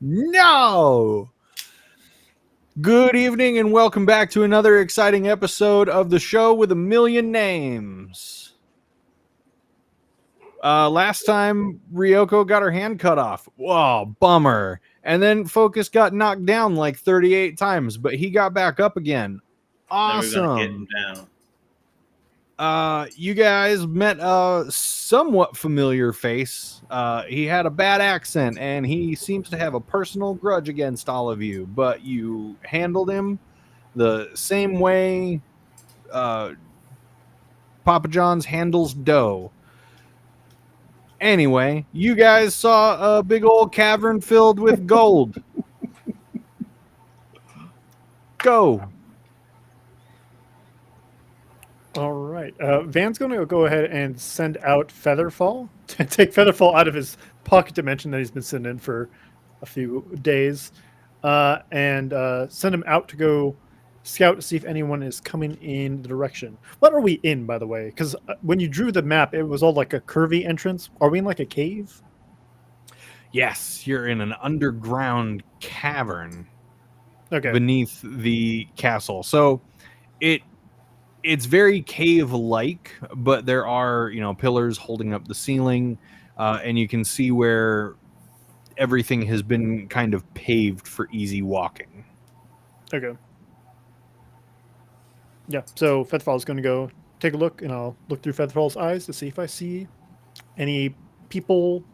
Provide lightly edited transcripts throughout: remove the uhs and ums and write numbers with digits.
No! Good evening and welcome back to another exciting episode of the show with a million names. Last time, Ryoko got her hand cut off. Whoa, bummer. And then Focus got knocked down like 38 times, but he got back up again. Awesome. Then we're gonna get him down. You guys met a somewhat familiar face. He had a bad accent, and he seems to have a personal grudge against all of you, but you handled him the same way Papa John's handles dough. Anyway, you guys saw a big old cavern filled with gold. Go. All right. Van's going to go ahead and send out Featherfall to take Featherfall out of his pocket dimension that he's been sitting in for a few days, and send him out to go scout to see if anyone is coming in the direction. What are we in, by the way? Because when you drew the map, it was all like a curvy entrance. Are we in like a cave? Yes, you're in an underground cavern beneath the castle. So it's very cave-like, but there are, pillars holding up the ceiling, and you can see where everything has been kind of paved for easy walking. Okay. Yeah, so Featherfall is going to go take a look, and I'll look through Featherfall's eyes to see if I see any people,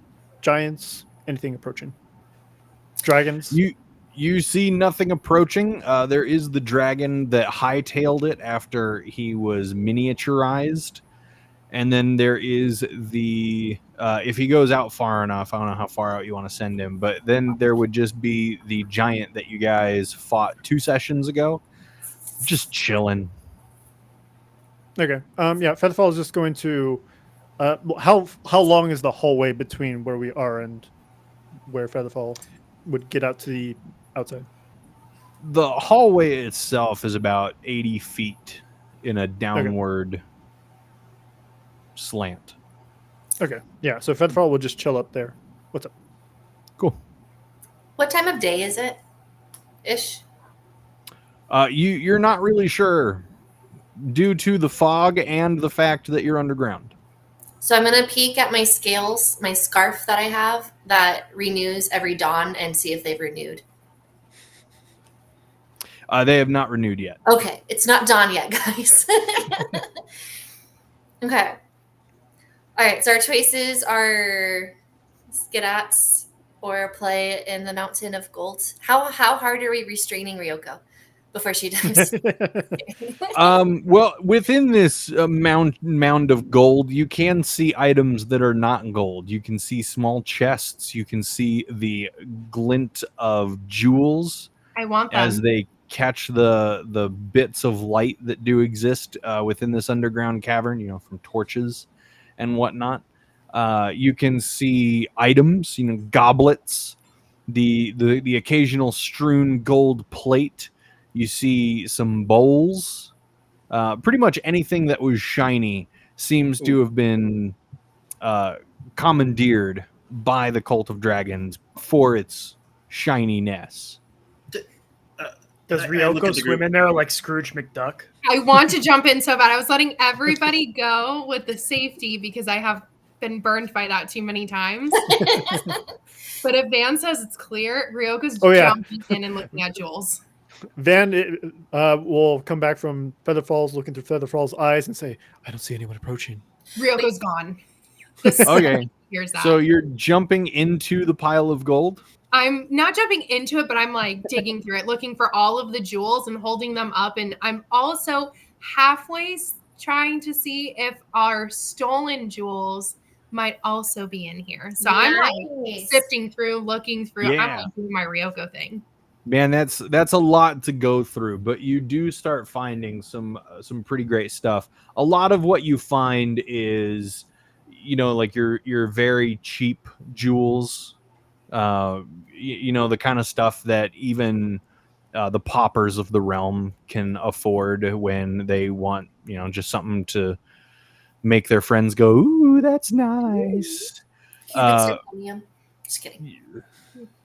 giants, anything approaching. Dragons. You see nothing approaching. There is the dragon that hightailed it after he was miniaturized. And then there is the... if he goes out far enough, I don't know how far out you want to send him, but then there would just be the giant that you guys fought 2 sessions ago. Just chilling. Okay. Yeah, Featherfall is just going to... how long is the hallway between where we are and where Featherfall would get out to the outside? The hallway itself is about 80 feet in a downward slant. Okay. Yeah, so Featherfall will just chill up there. What's up? Cool. What time of day is it? Ish? You're not really sure due to the fog and the fact that you're underground. So I'm going to peek at my scales, my scarf that I have that renews every dawn, and see if they've renewed. They have not renewed yet. Okay. It's not dawn yet, guys. Okay. All right. So our choices are Skidats or play in the Mountain of Gold. How hard are we restraining Ryoko before she dies? Well, within this mound of gold, you can see items that are not gold. You can see small chests. You can see the glint of jewels. I want them. As they catch the bits of light that do exist within this underground cavern, from torches and whatnot. You can see items, goblets, the occasional strewn gold plate. You see some bowls. Pretty much anything that was shiny seems to have been commandeered by the Cult of Dragons for its shininess. Does Ryoko swim in there like Scrooge McDuck? I want to jump in so bad. I was letting everybody go with the safety because I have been burned by that too many times. But if Van says it's clear, Ryoko's jumping in and looking at jewels. Van will come back from Featherfall's, looking through Featherfall's eyes and say, I don't see anyone approaching. Ryoko's gone. Okay. Here's that. So you're jumping into the pile of gold? I'm not jumping into it, but I'm like digging through it, looking for all of the jewels and holding them up. And I'm also halfway trying to see if our stolen jewels might also be in here. So I'm like sifting through, looking through. Yeah. I'm like doing my Ryoko thing. Man, that's a lot to go through, but you do start finding some pretty great stuff. A lot of what you find is, like your very cheap jewels. The kind of stuff that even the paupers of the realm can afford when they want, just something to make their friends go, ooh, that's nice. Just kidding.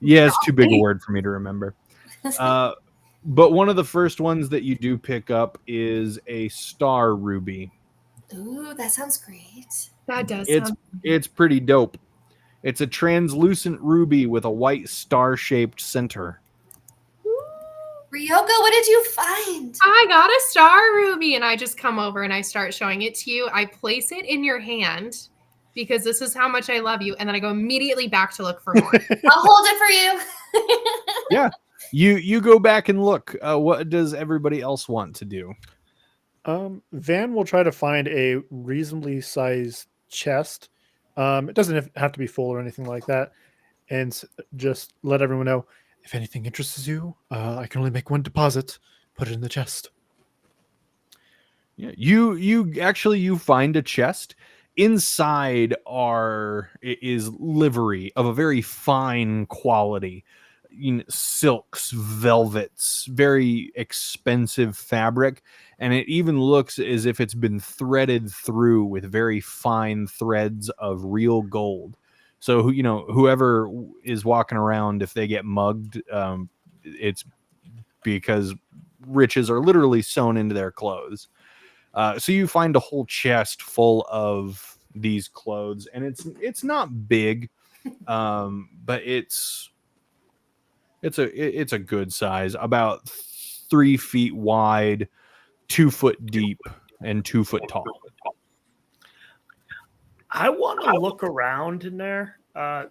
Yeah, it's too big a word for me to remember. But one of the first ones that you do pick up is a star ruby. Ooh, that sounds great. That does It's pretty dope. It's a translucent ruby with a white star-shaped center. Ryoko, what did you find? I got a star ruby, and I just come over and I start showing it to you. I place it in your hand because this is how much I love you, and then I go immediately back to look for more. I'll hold it for you. Yeah. You go back and look. What does everybody else want to do? Van will try to find a reasonably sized chest. It doesn't have to be full or anything like that. And just let everyone know, if anything interests you, I can only make one deposit. Put it in the chest. Yeah, you find a chest. Inside is livery of a very fine quality. Silks, velvets, very expensive fabric, and it even looks as if it's been threaded through with very fine threads of real gold. So whoever is walking around, if they get mugged, it's because riches are literally sewn into their clothes. So you find a whole chest full of these clothes, and it's not big, but it's a good size, about 3 feet wide, 2 foot deep, and 2 foot tall. I want to look around in there,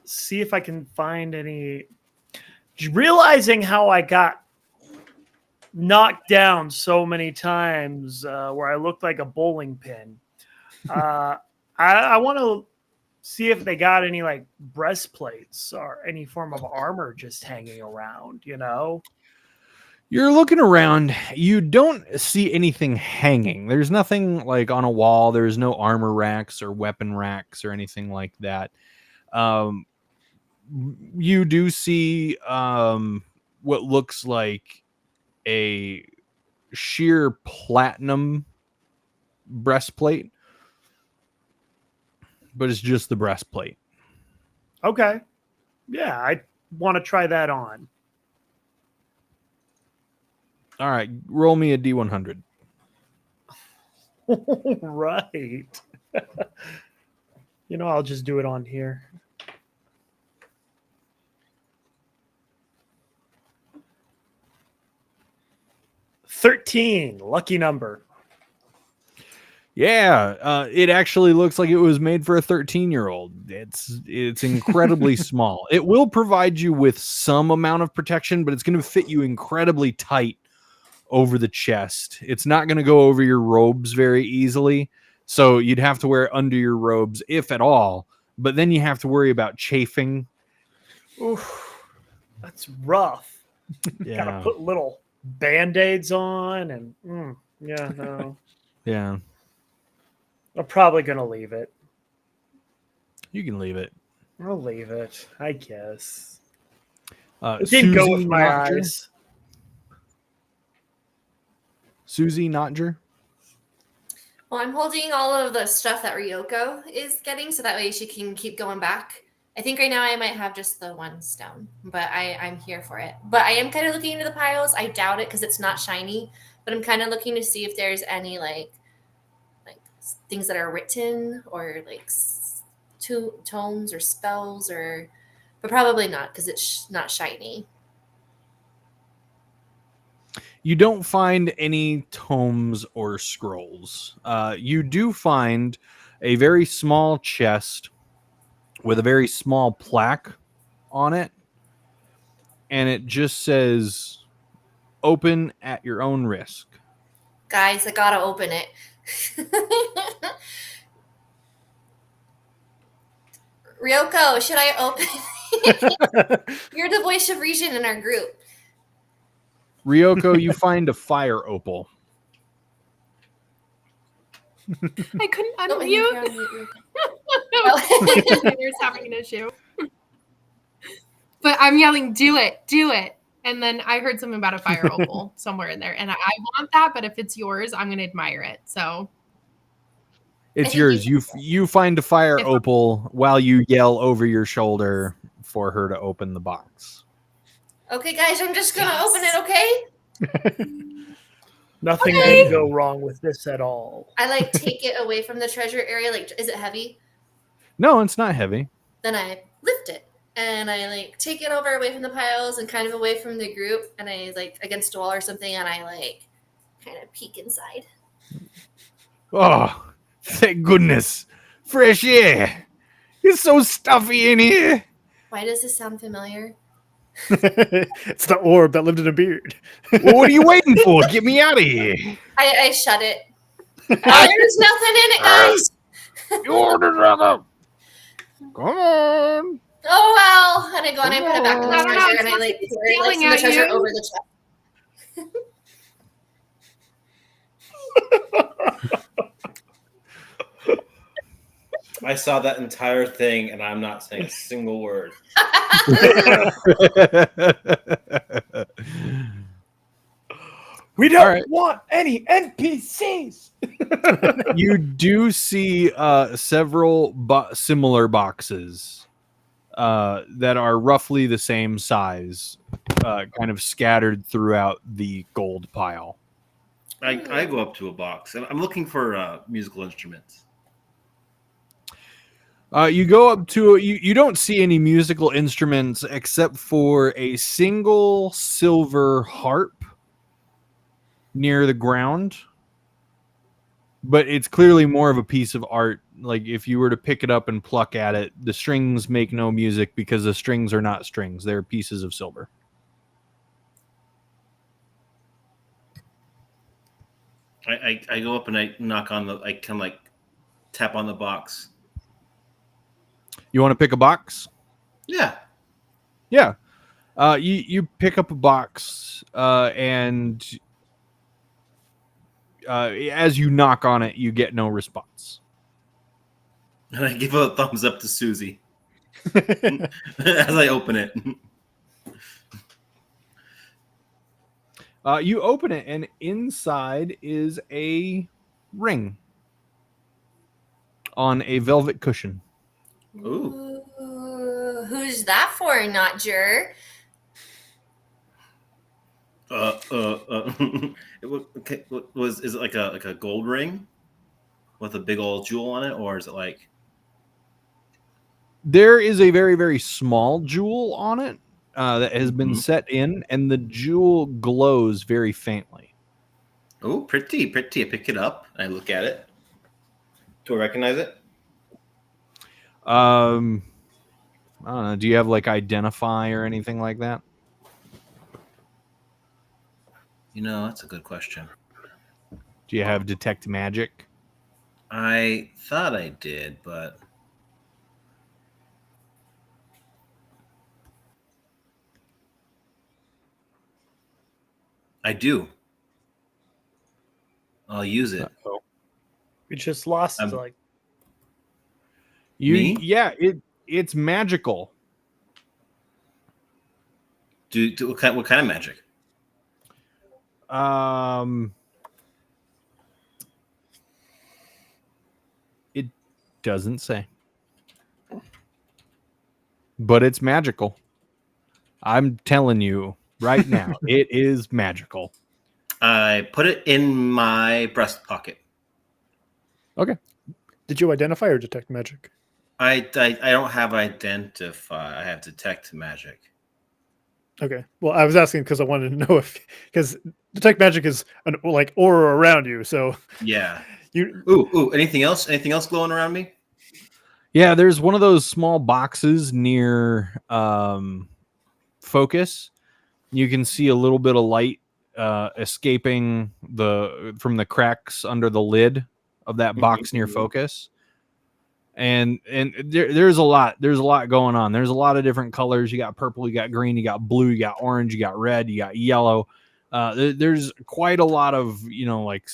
see if I can find any. Realizing how I got knocked down so many times, where I looked like a bowling pin. I want to see if they got any like breastplates or any form of armor just hanging around. You're looking around. You don't see anything hanging. There's nothing like on a wall. There's no armor racks or weapon racks or anything like that. You do see what looks like a sheer platinum breastplate, but it's just the breastplate. Okay. Yeah, I want to try that on. All right, roll me a D100. Right. I'll just do it on here. $13, lucky number. Yeah, it actually looks like it was made for a 13-year-old. It's incredibly small. It will provide you with some amount of protection, but it's going to fit you incredibly tight over the chest. It's not going to go over your robes very easily, so you'd have to wear it under your robes, if at all. But then you have to worry about chafing. Oof, that's rough. Yeah. Gotta put little Band-Aids on, and yeah, no. Yeah. I'm probably gonna leave it. You can leave it. I'll leave it, I guess. It didn't go with my eyes. Susie Notger? Well, I'm holding all of the stuff that Ryoko is getting, so that way she can keep going back. I think right now I might have just the one stone, but I'm here for it. But I am kind of looking into the piles. I doubt it because it's not shiny, but I'm kind of looking to see if there's any like things that are written or like tomes or spells, but probably not because it's not shiny. You don't find any tomes or scrolls. You do find a very small chest with a very small plaque on it, and it just says, "Open at your own risk." Guys, I gotta open it. Ryoko, should I open? You're the voice of reason in our group. Ryoko, you find a fire opal. I couldn't No, unmute. Oh. There's having an issue. But I'm yelling, do it. And then I heard something about a fire opal somewhere in there. And I want that, but if it's yours, I'm going to admire it. So it's yours. You find a fire opal while you yell over your shoulder, for her to open the box. Okay, guys, I'm just gonna open it. Okay. Nothing Okay. can go wrong with this at all. I like take it away from the treasure area. Like, is it heavy? No, it's not heavy. Then I lift it and I like take it over away from the piles and kind of away from the group, and I like against a wall or something, and I like kind of peek inside. Oh, thank goodness. Fresh air. It's so stuffy in here. Why does this sound familiar? It's the orb that lived in a beard. Well, what are you waiting for? Get me out of here. I shut it. Oh, there's nothing in it, guys. You ordered another. Come on. Oh well. And I go and I put it back in the I don't know, treasure, it and I sounds like like it's pour like yelling some of the at treasure you. over the chest. I saw that entire thing, and I'm not saying a single word. We don't All right. want any NPCs. You do see several similar boxes that are roughly the same size, kind of scattered throughout the gold pile. I go up to a box, and I'm looking for musical instruments. You go up to you don't see any musical instruments except for a single silver harp near the ground, but it's clearly more of a piece of art. Like if you were to pick it up and pluck at it, the strings make no music because the strings are not strings, they're pieces of silver. I go up and I knock on I kind of like tap on the box. You want to pick a box? Yeah. Yeah. You pick up a box, and as you knock on it, you get no response. And I give a thumbs up to Susie as I open it. You open it, and inside is a ring on a velvet cushion. Ooh. Ooh, who's that for, not Jur? Is it like a gold ring with a big old jewel on it, or is it like? There is a very, very small jewel on it that has been set in, and the jewel glows very faintly. Oh, pretty, pretty. I pick it up. I look at it. Do I recognize it? I don't know. Do you have like identify or anything like that? You know, that's a good question. Do you have detect magic? I thought I did, but I do. I'll use it. We just lost I'm- like Me? Yeah, it's magical. What kind of magic? It doesn't say. But it's magical. I'm telling you right now, it is magical. I put it in my breast pocket. Okay. Did you identify or detect magic? I don't have identify. I have detect magic. Okay. Well, I was asking because I wanted to know if because detect magic is an like aura around you. So Yeah. you Ooh. Anything else? Anything else glowing around me? Yeah, there's one of those small boxes near focus. You can see a little bit of light escaping from the cracks under the lid of that box near focus. And there's a lot going on. There's a lot of different colors. You got purple, you got green, you got blue, you got orange, you got red, you got yellow. There's quite a lot of like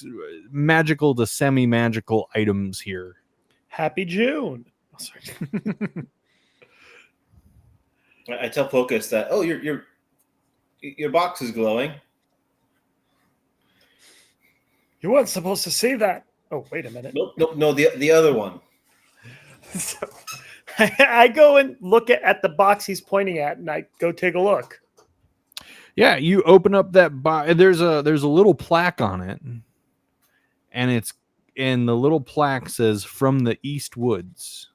magical to semi-magical items here. Happy June. Oh, sorry. I tell Focus that your box is glowing. You weren't supposed to say that. Oh, wait a minute. Nope. No, the other one. So, I go and look at the box he's pointing at, and I go take a look. Yeah, you open up that box. There's a little plaque on it, and the little plaque says "From the East Woods."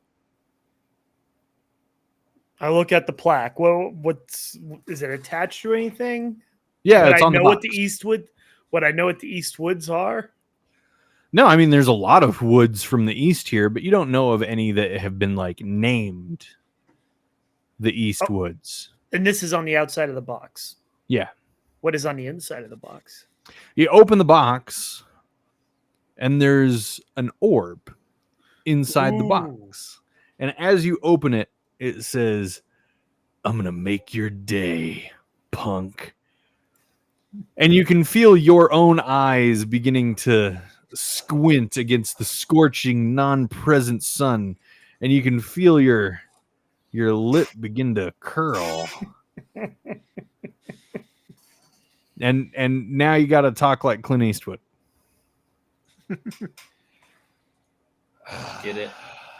I look at the plaque. Well, is it attached to anything? Yeah, Would it's I on the know box. what the Eastwood? What I know what the East Woods are? No, I mean there's a lot of woods from the east here, but you don't know of any that have been like named the East Woods. And this is on the outside of the box. Yeah. What is on the inside of the box? You open the box, and there's an orb inside the box. And as you open it, it says, "I'm going to make your day, punk." And you can feel your own eyes beginning to squint against the scorching, non-present sun. And you can feel your lip begin to curl. And now you got to talk like Clint Eastwood. Get it?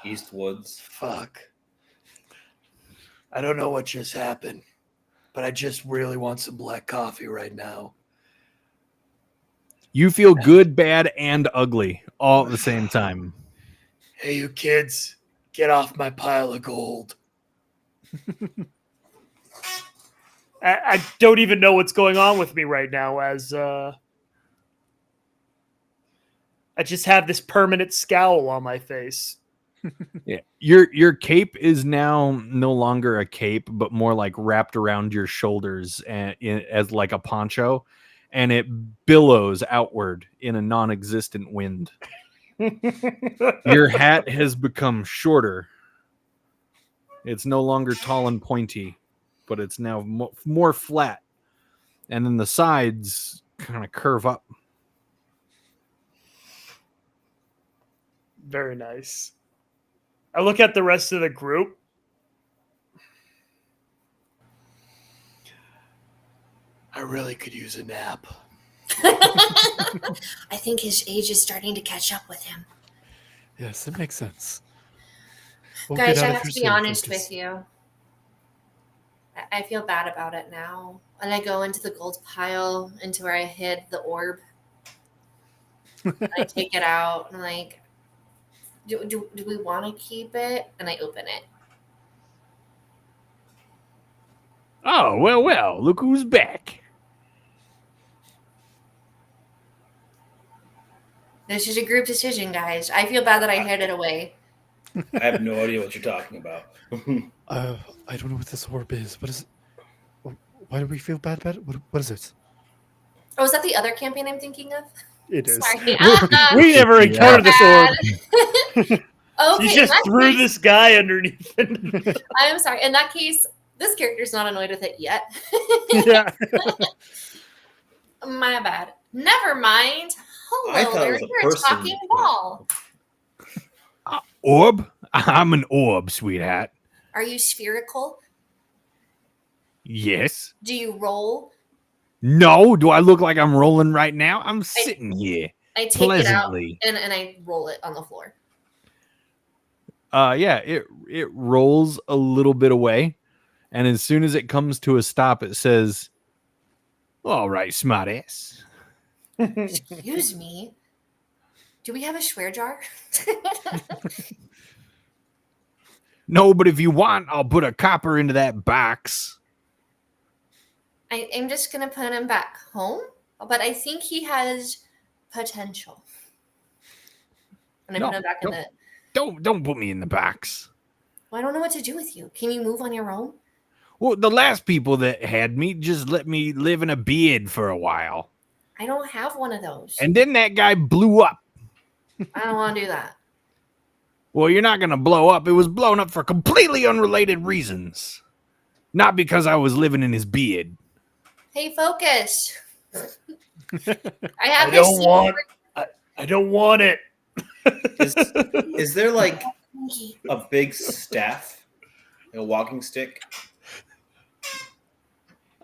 East Woods. Fuck. I don't know what just happened, but I just really want some black coffee right now. You feel good, bad, and ugly all at the same time. Hey, you kids, get off my pile of gold. I don't even know what's going on with me right now, as I just have this permanent scowl on my face. Yeah, your cape is now no longer a cape, but more like wrapped around your shoulders and as like a poncho, and it billows outward in a non-existent wind. Your hat has become shorter. It's no longer tall and pointy, but it's now more flat, and then the sides kind of curve up. Very nice. I look at the rest of the group. I really could use a nap. I think his age is starting to catch up with him. Yes, it makes sense. We'll Guys, get I out of have here to be soon, honest focus. with you. I feel bad about it now. And I go into the gold pile, into where I hid the orb. And I take it out. And I'm like, do we want to keep it? And I open it. Oh, well, look who's back. This is a group decision, guys. I feel bad that I hid it away. I have no idea what you're talking about. I don't know what this orb is. What is it? Why do we feel bad about it? What is it? Oh, is that the other campaign I'm thinking of? It is. Sorry. We never encountered this orb. Okay, You in just that threw case, this guy underneath it. I'm sorry. In that case, this character's not annoyed with it yet. Yeah. My bad. Never mind. I Hello thought it there. was a You're a person. talking ball. Orb? I'm an orb, sweetheart. Are you spherical? Yes. Do you roll? No. Do I look like I'm rolling right now? I'm sitting here I take pleasantly. it out and I roll it on the floor. Yeah, it rolls a little bit away, and as soon as it comes to a stop, it says, "All right, smartass." Excuse me. Do we have a swear jar? No, but if you want, I'll put a copper into that box. I'm just gonna put him back home, but I think he has potential. And I No, put him back in the. Don't put me in the box. Well, I don't know what to do with you. Can you move on your own? Well, the last people that had me just let me live in a beard for a while. I don't have one of those. And then that guy blew up. I don't want to do that. Well, you're not going to blow up. It was blown up for completely unrelated reasons. Not because I was living in his beard. Hey, focus. I I have this don't want. I don't want it. Is there like a big staff, like a walking stick?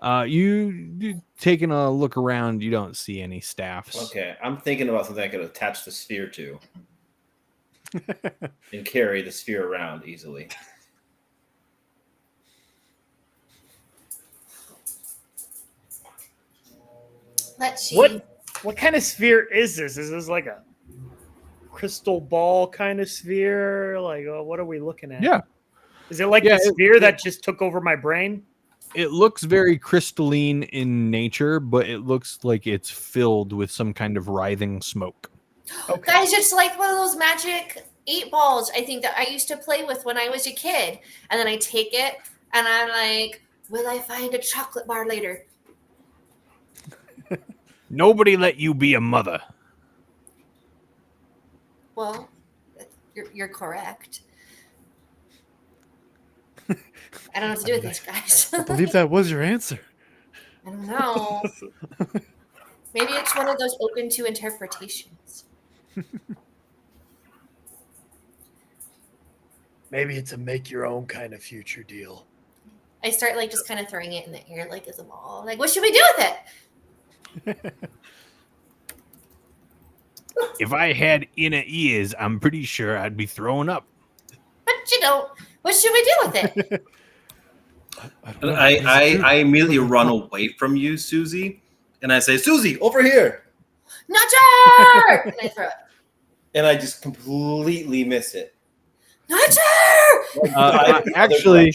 You taking a look around, you don't see any staffs. Okay, I'm thinking about something I could attach the sphere to and carry the sphere around easily. Let's see. What kind of sphere is this? Is this like a crystal ball kind of sphere? Like, what are we looking at? Yeah. Is it like the sphere that just took over my brain? It looks very crystalline in nature, but it looks like it's filled with some kind of writhing smoke. Okay. Guys, it's like one of those magic 8-balls I think that I used to play with when I was a kid. And then I take it and I'm like, will I find a chocolate bar later? Nobody let you be a mother. Well, you're correct. I don't know what to do with this, guys. I believe that was your answer. I don't know. Maybe it's one of those open to interpretations. Maybe it's a make your own kind of future deal. I start like just kind of throwing it in the air like it's a ball. Like, what should we do with it? If I had inner ears, I'm pretty sure I'd be throwing up. But you don't. What should we do with it? I don't know. I immediately run away from you, Susie, and I say, Susie, over here. Nutcher! And I throw it. And I just completely miss it. Nutcher! Actually,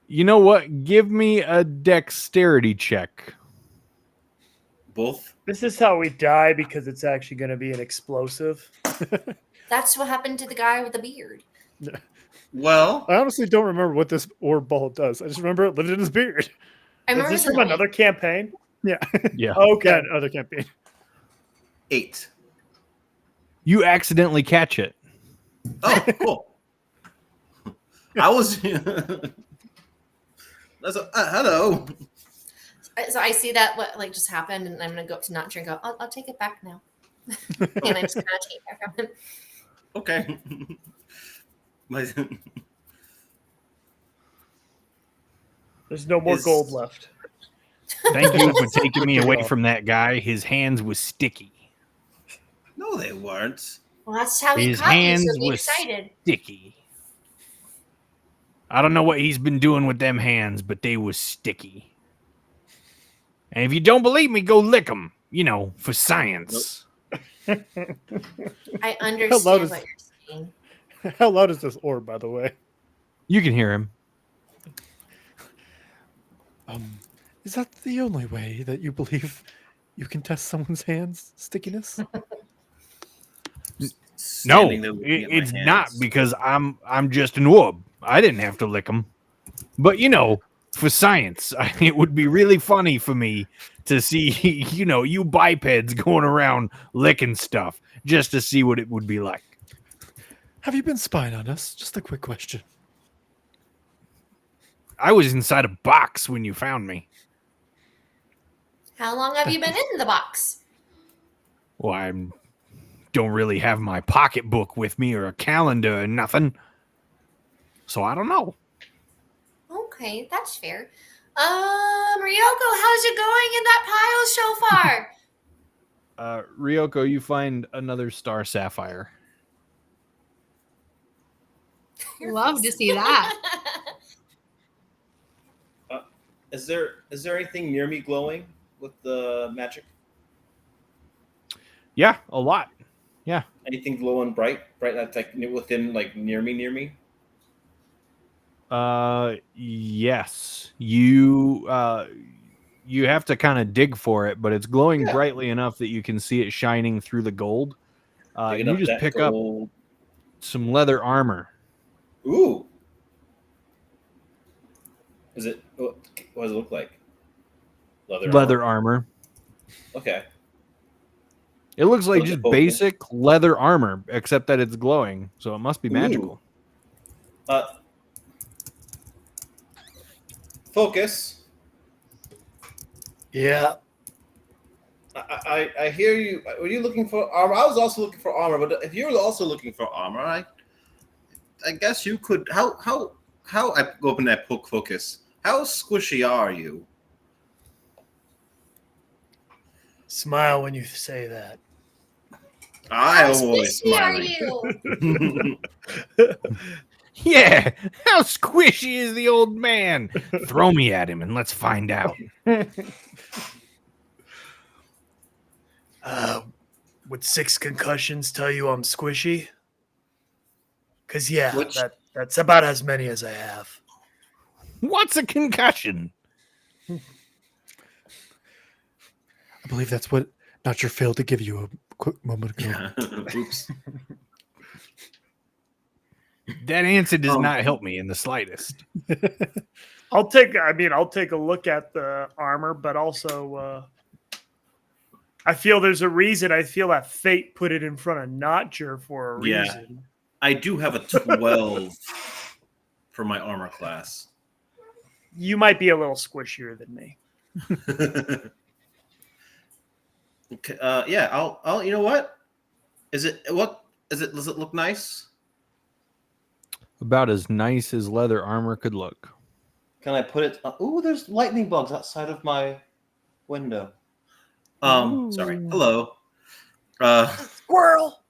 you know what? Give me a dexterity check. Both? This is how we die because it's actually going to be an explosive. That's what happened to the guy with the beard. Well, I honestly don't remember what this orb ball does. I just remember it lived in his beard. I Is remember this from another campaign? Yeah. Yeah. Okay. Yeah, other campaign. 8. You accidentally catch it. Oh, cool. I was. That's hello. So I see that what like just happened, and I'm gonna go up to Notcher and go, I'll take it back now. And I just kind of take it back from him. Okay. There's no more gold left. Thank you for taking me away from that guy. His hands were sticky. No, they weren't. Well, that's how he His caught you, hands so be were excited. sticky. I don't know what he's been doing with them hands, but they were sticky. And if you don't believe me, go lick them. You know, for science. I understand what you're saying. How loud is this orb, by the way? You can hear him. Is that the only way that you believe you can test someone's hands stickiness? No, Standing there looking at my it's hands. not because I'm just an orb. I didn't have to lick them. But, you know, for science, it would be really funny for me to see, you know, you bipeds going around licking stuff just to see what it would be like. Have you been spying on us? Just a quick question. I was inside a box when you found me. How long have you been in the box? Well, I don't really have my pocketbook with me or a calendar or nothing. So I don't know. Okay, that's fair. Ryoko, how's it going in that pile so far? Ryoko, you find another star sapphire. Love to see that. Is there anything near me glowing with the magic? Yeah, a lot. Yeah. Anything glowing bright that's like within like near me? Yes. You have to kind of dig for it, but it's glowing brightly enough that you can see it shining through the gold. You just pick up some leather armor. Ooh. Is it? What does it look like? Leather armor. Okay. It looks like Looks just cool. basic leather armor, except that it's glowing, so it must be magical. Focus. Yeah. I hear you. Were you looking for armor? I was also looking for armor, but if you're also looking for armor, I guess you could. How I open that book, Focus? How squishy are you? Smile when you say that. I How always squishy are smiling. you? Yeah, how squishy is the old man? Throw me at him and let's find out. Would 6 concussions tell you I'm squishy? Because, yeah, Which- that's about as many as I have. What's a concussion? I believe that's what Notcher failed to give you a quick moment ago. Yeah. Oops. That answer does not help me in the slightest. I'll take a look at the armor, but also I feel there's a reason. I feel that fate put it in front of Notcher for a Yeah. reason. I do have a 12 for my armor class. You might be a little squishier than me. Okay, yeah, I'll. You know what? Does it look nice? About as nice as leather armor could look. Can I put it? Ooh, there's lightning bugs outside of my window. Sorry. Hello. Squirrel.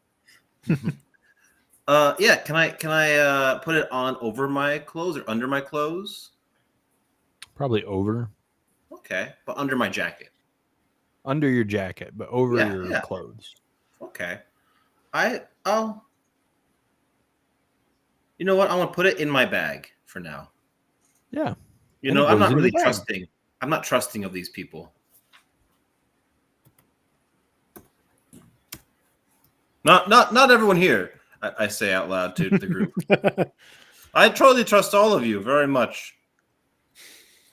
Yeah. Can I put it on over my clothes or under my clothes? Probably over. Okay, but under my jacket. Under your jacket, but over Yeah, your yeah. clothes. Okay. I'll. You know what? I'm gonna put it in my bag for now. Yeah. You And know, it I'm goes not in the really bag. trusting. I'm not trusting of these people. Not everyone here. I say out loud to the group. I totally trust all of you very much.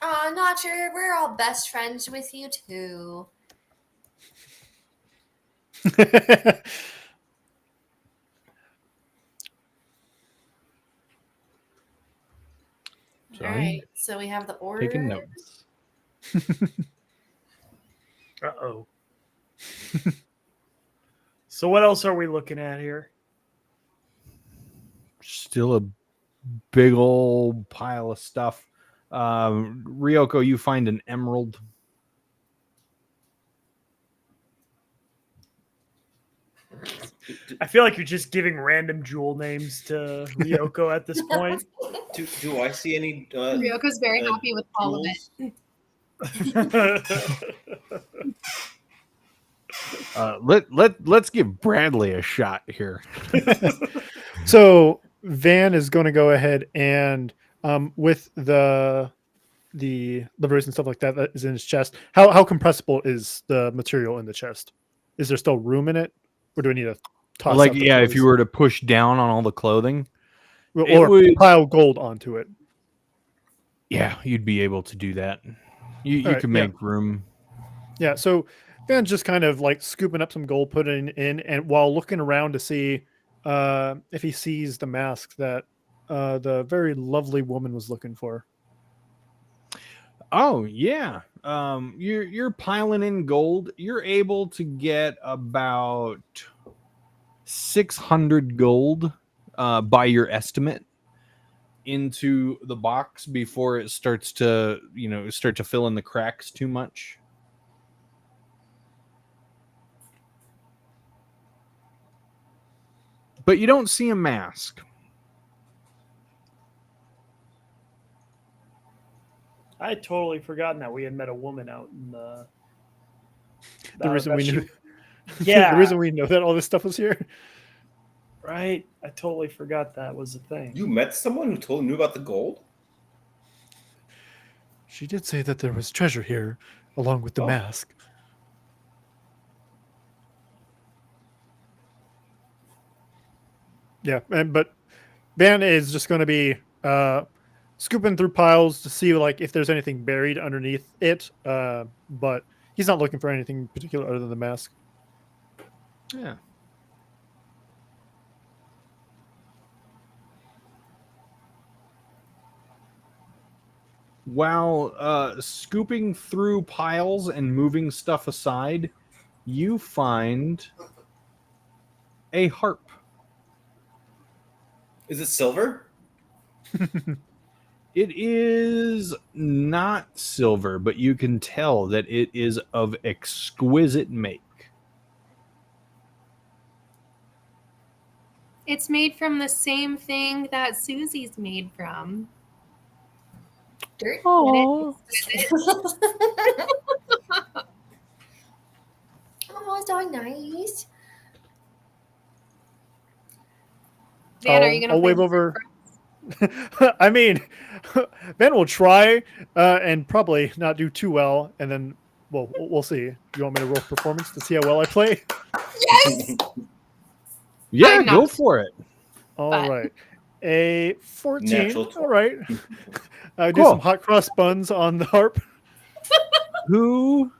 Oh, Notcher, we're all best friends with you too. All Sorry. right, so we have the order. Taking notes. Uh-oh. So what else are we looking at here? Still a big old pile of stuff. Ryoko, you find an emerald. I feel like you're just giving random jewel names to Ryoko at this point. Do I see any? Ryoko's very happy with all of it. Let's give Bradley a shot here. So Van is going to go ahead and with the livers and stuff like that that is in his chest. How compressible is the material in the chest? Is there still room in it, or do we need to toss? Like, out the yeah, if clothes? you were to push down on all the clothing, it or would- pile gold onto it. yeah, you'd be able to do that. You All right, can yeah. make room. Yeah, so Van's just kind of like scooping up some gold, putting it in, and while looking around to see if he sees the mask that the very lovely woman was looking for. Oh yeah. You're piling in gold. You're able to get about 600 gold by your estimate into the box before it starts to, start to fill in the cracks too much. But you don't see a mask. I had totally forgotten that we had met a woman out in the. The reason we knew, Yeah, the reason we know that all this stuff was here. right. I totally forgot that was a thing. You met someone who knew about the gold? She did say that there was treasure here, along with the Oh. mask. Yeah, but Van is just going to be scooping through piles to see like if there's anything buried underneath it. But he's not looking for anything particular other than the mask. Yeah. While scooping through piles and moving stuff aside, you find a harp. Is it silver? It is not silver, but you can tell that it is of exquisite make. It's made from the same thing that Susie's made from. Dirt. Oh, Oh, Oh, nice. Van, are you gonna I'll play wave the over. I mean, Ben will try and probably not do too well, and then we'll see. You want me to roll performance to see how well I play? Yes. Yeah, I'm go not- for it. All But- right, a 14. Natural All right, I do Cool. some hot cross buns on the harp. Who?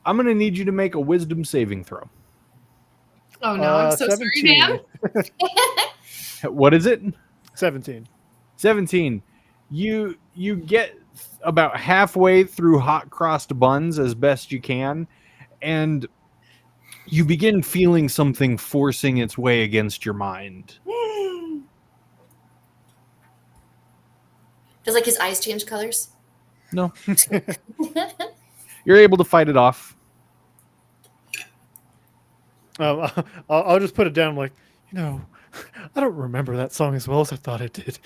I'm gonna need you to make a wisdom saving throw. Oh no, I'm so sorry, Dan. What is it? 17. 17. You get about halfway through hot crossed buns as best you can, and you begin feeling something forcing its way against your mind. Does like his eyes change colors? No. You're able to fight it off. I'll just put it down like, I don't remember that song as well as I thought it did.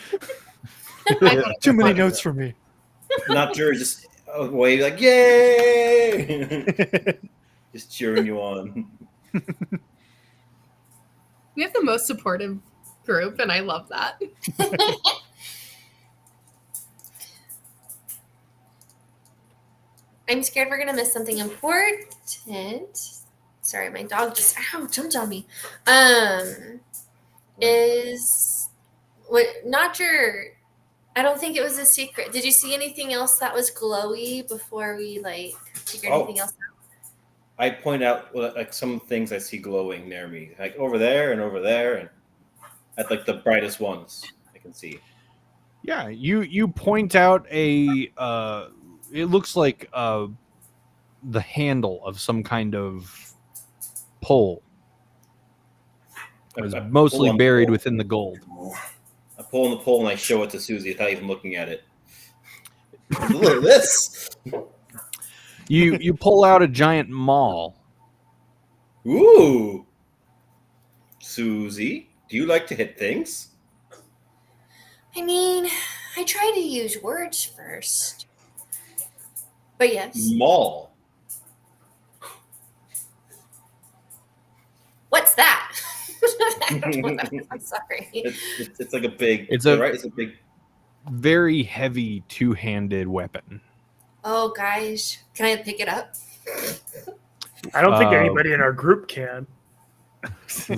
Too many notes for me. Not sure, just wave like, yay! Just cheering you on. We have the most supportive group, and I love that. I'm scared we're gonna miss something important. Sorry, my dog just jumped on me. Is what not your I don't think it was a secret. Did you see anything else that was glowy before we figured anything else out? I point out like some things I see glowing near me, like over there, and at like the brightest ones I can see. Yeah, you point out a it looks like the handle of some kind of pole. It was mostly buried within the gold. I pull on the pole and I show it to Susie without even looking at it. Look at this. You pull out a giant maul. Ooh. Susie, do you like to hit things? I mean, I try to use words first. But yes. Maul. What's that? I don't know what that is. I'm sorry. It's like a big. It's It's a big. Very heavy two-handed weapon. Oh, guys. Can I pick it up? I don't think anybody in our group can.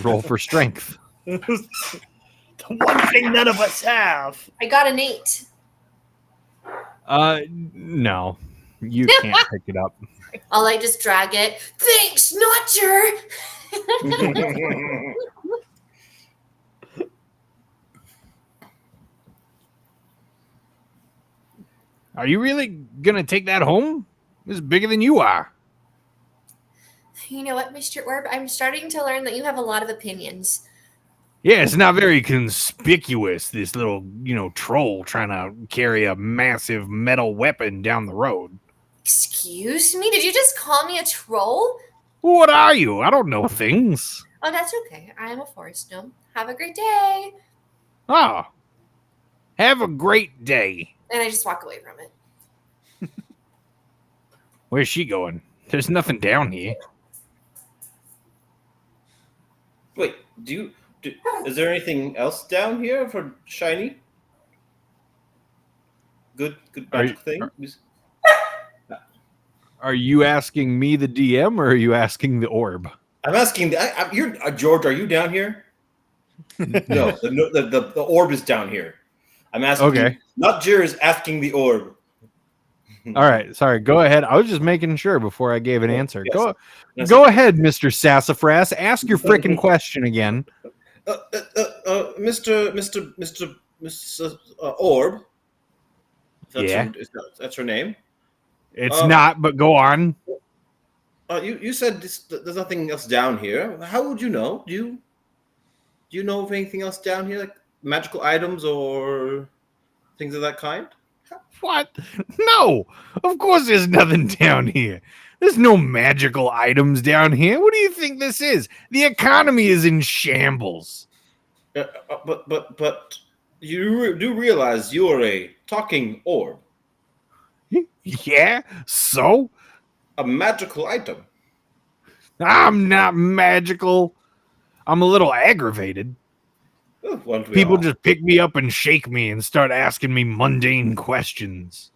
Roll for strength. The one thing none of us have. I got an 8. No, you can't pick it up. I'll just drag it. Thanks, Notcher! Are you really gonna take that home? It's bigger than you are. You know what, Mr. Orb? I'm starting to learn that you have a lot of opinions. Yeah, it's not very conspicuous, this little, troll trying to carry a massive metal weapon down the road. Excuse me? Did you just call me a troll? What are you? I don't know things. Oh, that's okay. I am a forest gnome. Have a great day. Ah, have a great day. And I just walk away from it. Where's she going? There's nothing down here. Wait, is there anything else down here for shiny? Good magic thing. Are you asking me, the DM, or are you asking the orb? I'm asking. You're George. Are you down here? No, the orb is down here. I'm asking. Okay. Not Jir asking the orb. All right, sorry. Go ahead. I was just making sure before I gave an answer. Yes. Go ahead, Mr. Sassafras. Ask your freaking question again. Mr. Orb. Yeah. That's her name. It's not, but go on. You said there's nothing else down here. How would you know? Do you know of anything else down here, like magical items or things of that kind? What? No, of course there's nothing down here. There's no magical items down here. What do you think this is? The economy is in shambles. But you do realize you're a talking orb, Yeah, so? a magical item. I'm not magical. I'm a little aggravated. Ooh, won't we People all? just pick me up and shake me and start asking me mundane questions.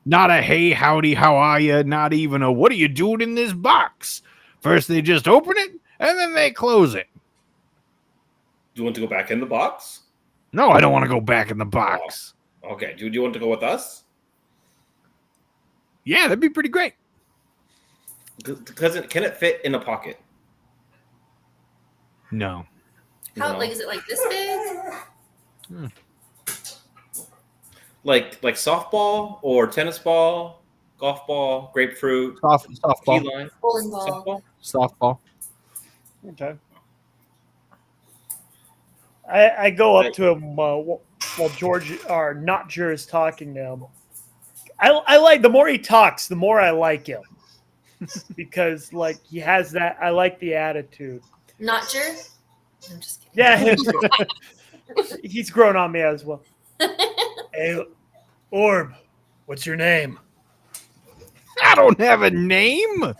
Not a hey, howdy, how are you? Not even a what are you doing in this box? First, they just open it and then they close it. Do you want to go back in the box? No, I don't want to go back in the box. Okay. Do you want to go with us? Yeah, that'd be pretty great. Because can it fit in a pocket? No. How No. like is it like this big? Like softball or tennis ball, golf ball, grapefruit, key Softball. line, Bowling ball. softball. Softball. Okay. I go up to him while George or not Jer is talking to him. I like the more he talks, the more I like him because like he has that. I like the attitude. Not sure. I'm just kidding. Yeah, him too. He's grown on me as well. Hey, Orb, what's your name? I don't have a name.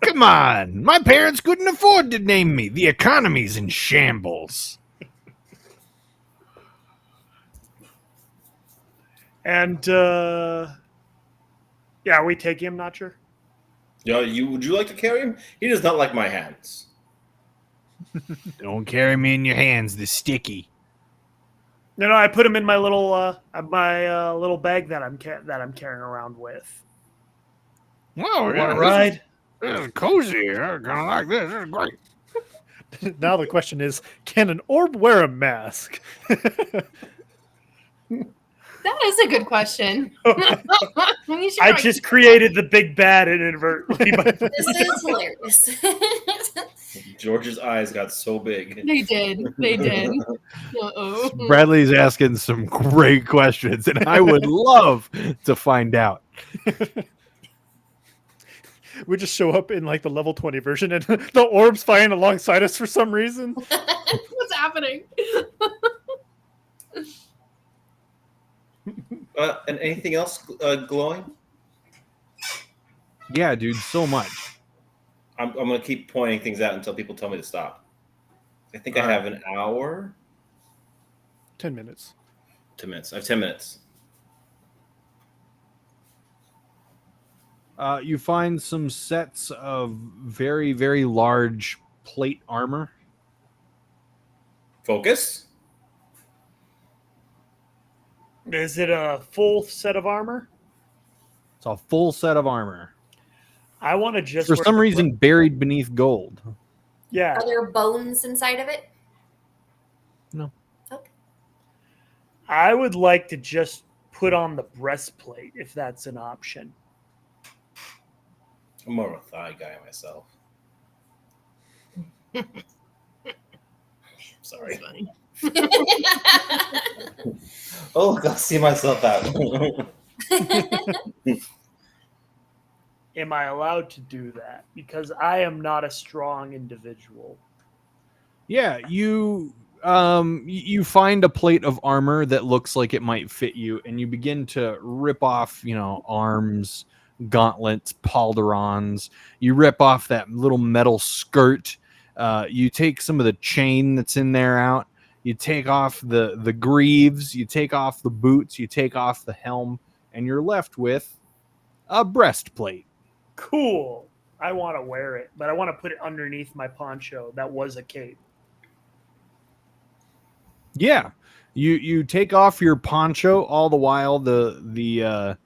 Come on. My parents couldn't afford to name me. The economy's in shambles. And yeah, we take him, not sure. Yeah, would you like to carry him? He does not like my hands. Don't carry me in your hands. They're sticky. No, I put him in my little little bag that I'm carrying around with. Well, Want to ride? This is cozy. I kind of like this. This is great. Now the question is, can an orb wear a mask? That is a good question. We should I write- just created the big bad inadvertently. This is hilarious. George's eyes got so big. They did. They did. Uh-oh. Bradley's asking some great questions, and I would love to find out. We just show up in like the level 20 version, and the orb's flying alongside us for some reason. What's happening? And anything else glowing? Yeah, dude, so much. I'm going to keep pointing things out until people tell me to stop. I think I All have an hour. 10 minutes. 10 minutes. I have 10 minutes. You find some sets of very, very large plate armor. Focus. Is it a full set of armor? It's a full set of armor. I want to just For wear some the- reason, buried beneath gold. Yeah, Are there bones inside of it? No. Okay. I would like to just put on the breastplate if that's an option. I'm more of a thigh guy myself. Sorry. Funny. Oh, I gotta see myself out. Am I allowed to do that? Because I am not a strong individual. Yeah, you find a plate of armor that looks like it might fit you, and you begin to rip off, arms, gauntlets, pauldrons. You rip off that little metal skirt. You take some of the chain that's in there out. You take off the greaves. You take off the boots. You take off the helm, and you're left with a breastplate. Cool. I want to wear it, but I want to put it underneath my poncho. That was a cape. Yeah, you take off your poncho, all the while the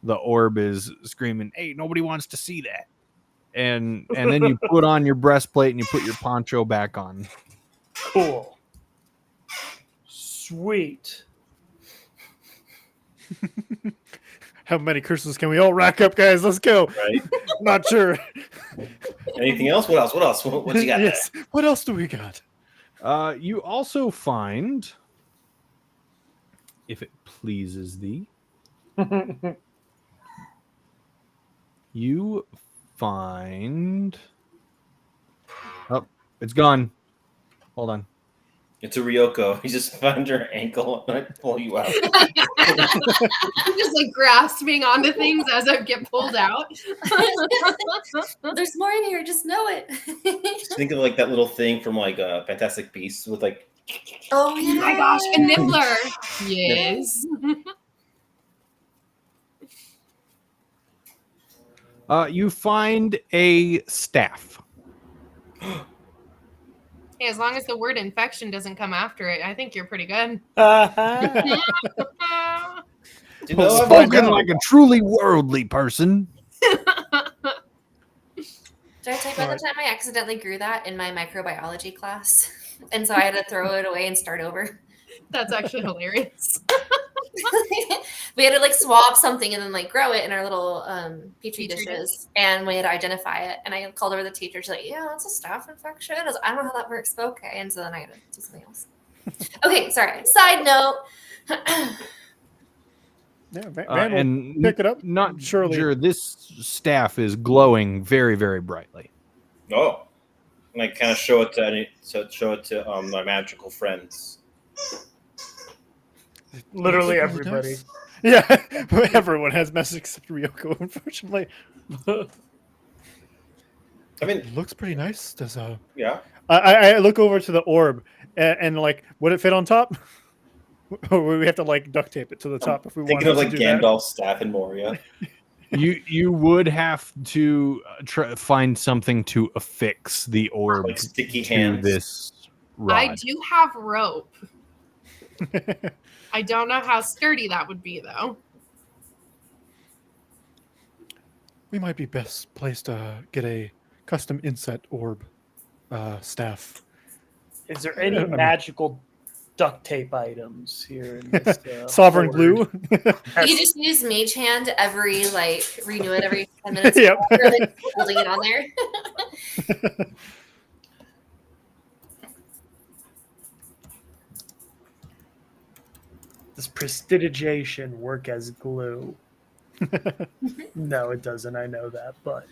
orb is screaming, "Hey, nobody wants to see that!" And then you put on your breastplate and you put your poncho back on. Cool. Sweet. How many curses can we all rack up, guys? Let's go. Right? Not sure. Anything else? What else? What else? What you got Yes. What else do we got? You also find, if it pleases thee, you find. Oh, it's gone. Hold on. It's a Ryoko. You just find her ankle and I pull you out. I'm just like grasping onto things as I get pulled out. There's more in here. Just know it. Just think of like that little thing from like Fantastic Beasts with like. Oh Oh my gosh, a nibbler. Yes. You find a staff. Hey, as long as the word infection doesn't come after it, I think you're pretty good. You know, I've Spoken like a truly worldly person. Did I tell you about the time I accidentally grew that in my microbiology class? And so I had to throw it away and start over. That's actually hilarious. We had to like swab something and then like grow it in our little petri dishes, and we had to identify it. And I called over the teacher. She's like, "Yeah, that's a staph infection." I was like, "I don't know how that works, but okay." And so then I had to do something else. Okay, sorry. Side note. Yeah, Van will And pick it up. not surely. sure. This staff is glowing very, very brightly. Oh, and I kind of show it to my magical friends. Literally Really everybody. nice. Yeah, everyone has messages except Ryoko, unfortunately. I mean, It looks pretty nice. Does yeah. I look over to the orb and like, would it fit on top? Or would we have to like duct tape it to the top if we Thinking wanted of like to do that? Gandalf's staff in Moria. You would have to find something to affix the orb Like sticky to hands. this I rod. do have rope. I don't know how sturdy that would be, though. We might be best placed to get a custom inset orb staff. Is there any I mean- magical duct tape items here in this Sovereign hoard? glue. You just use mage hand renew it every 10 minutes. Yep. Or, like, holding it on there. Does prestidigitation work as glue? No, it doesn't. I know that, but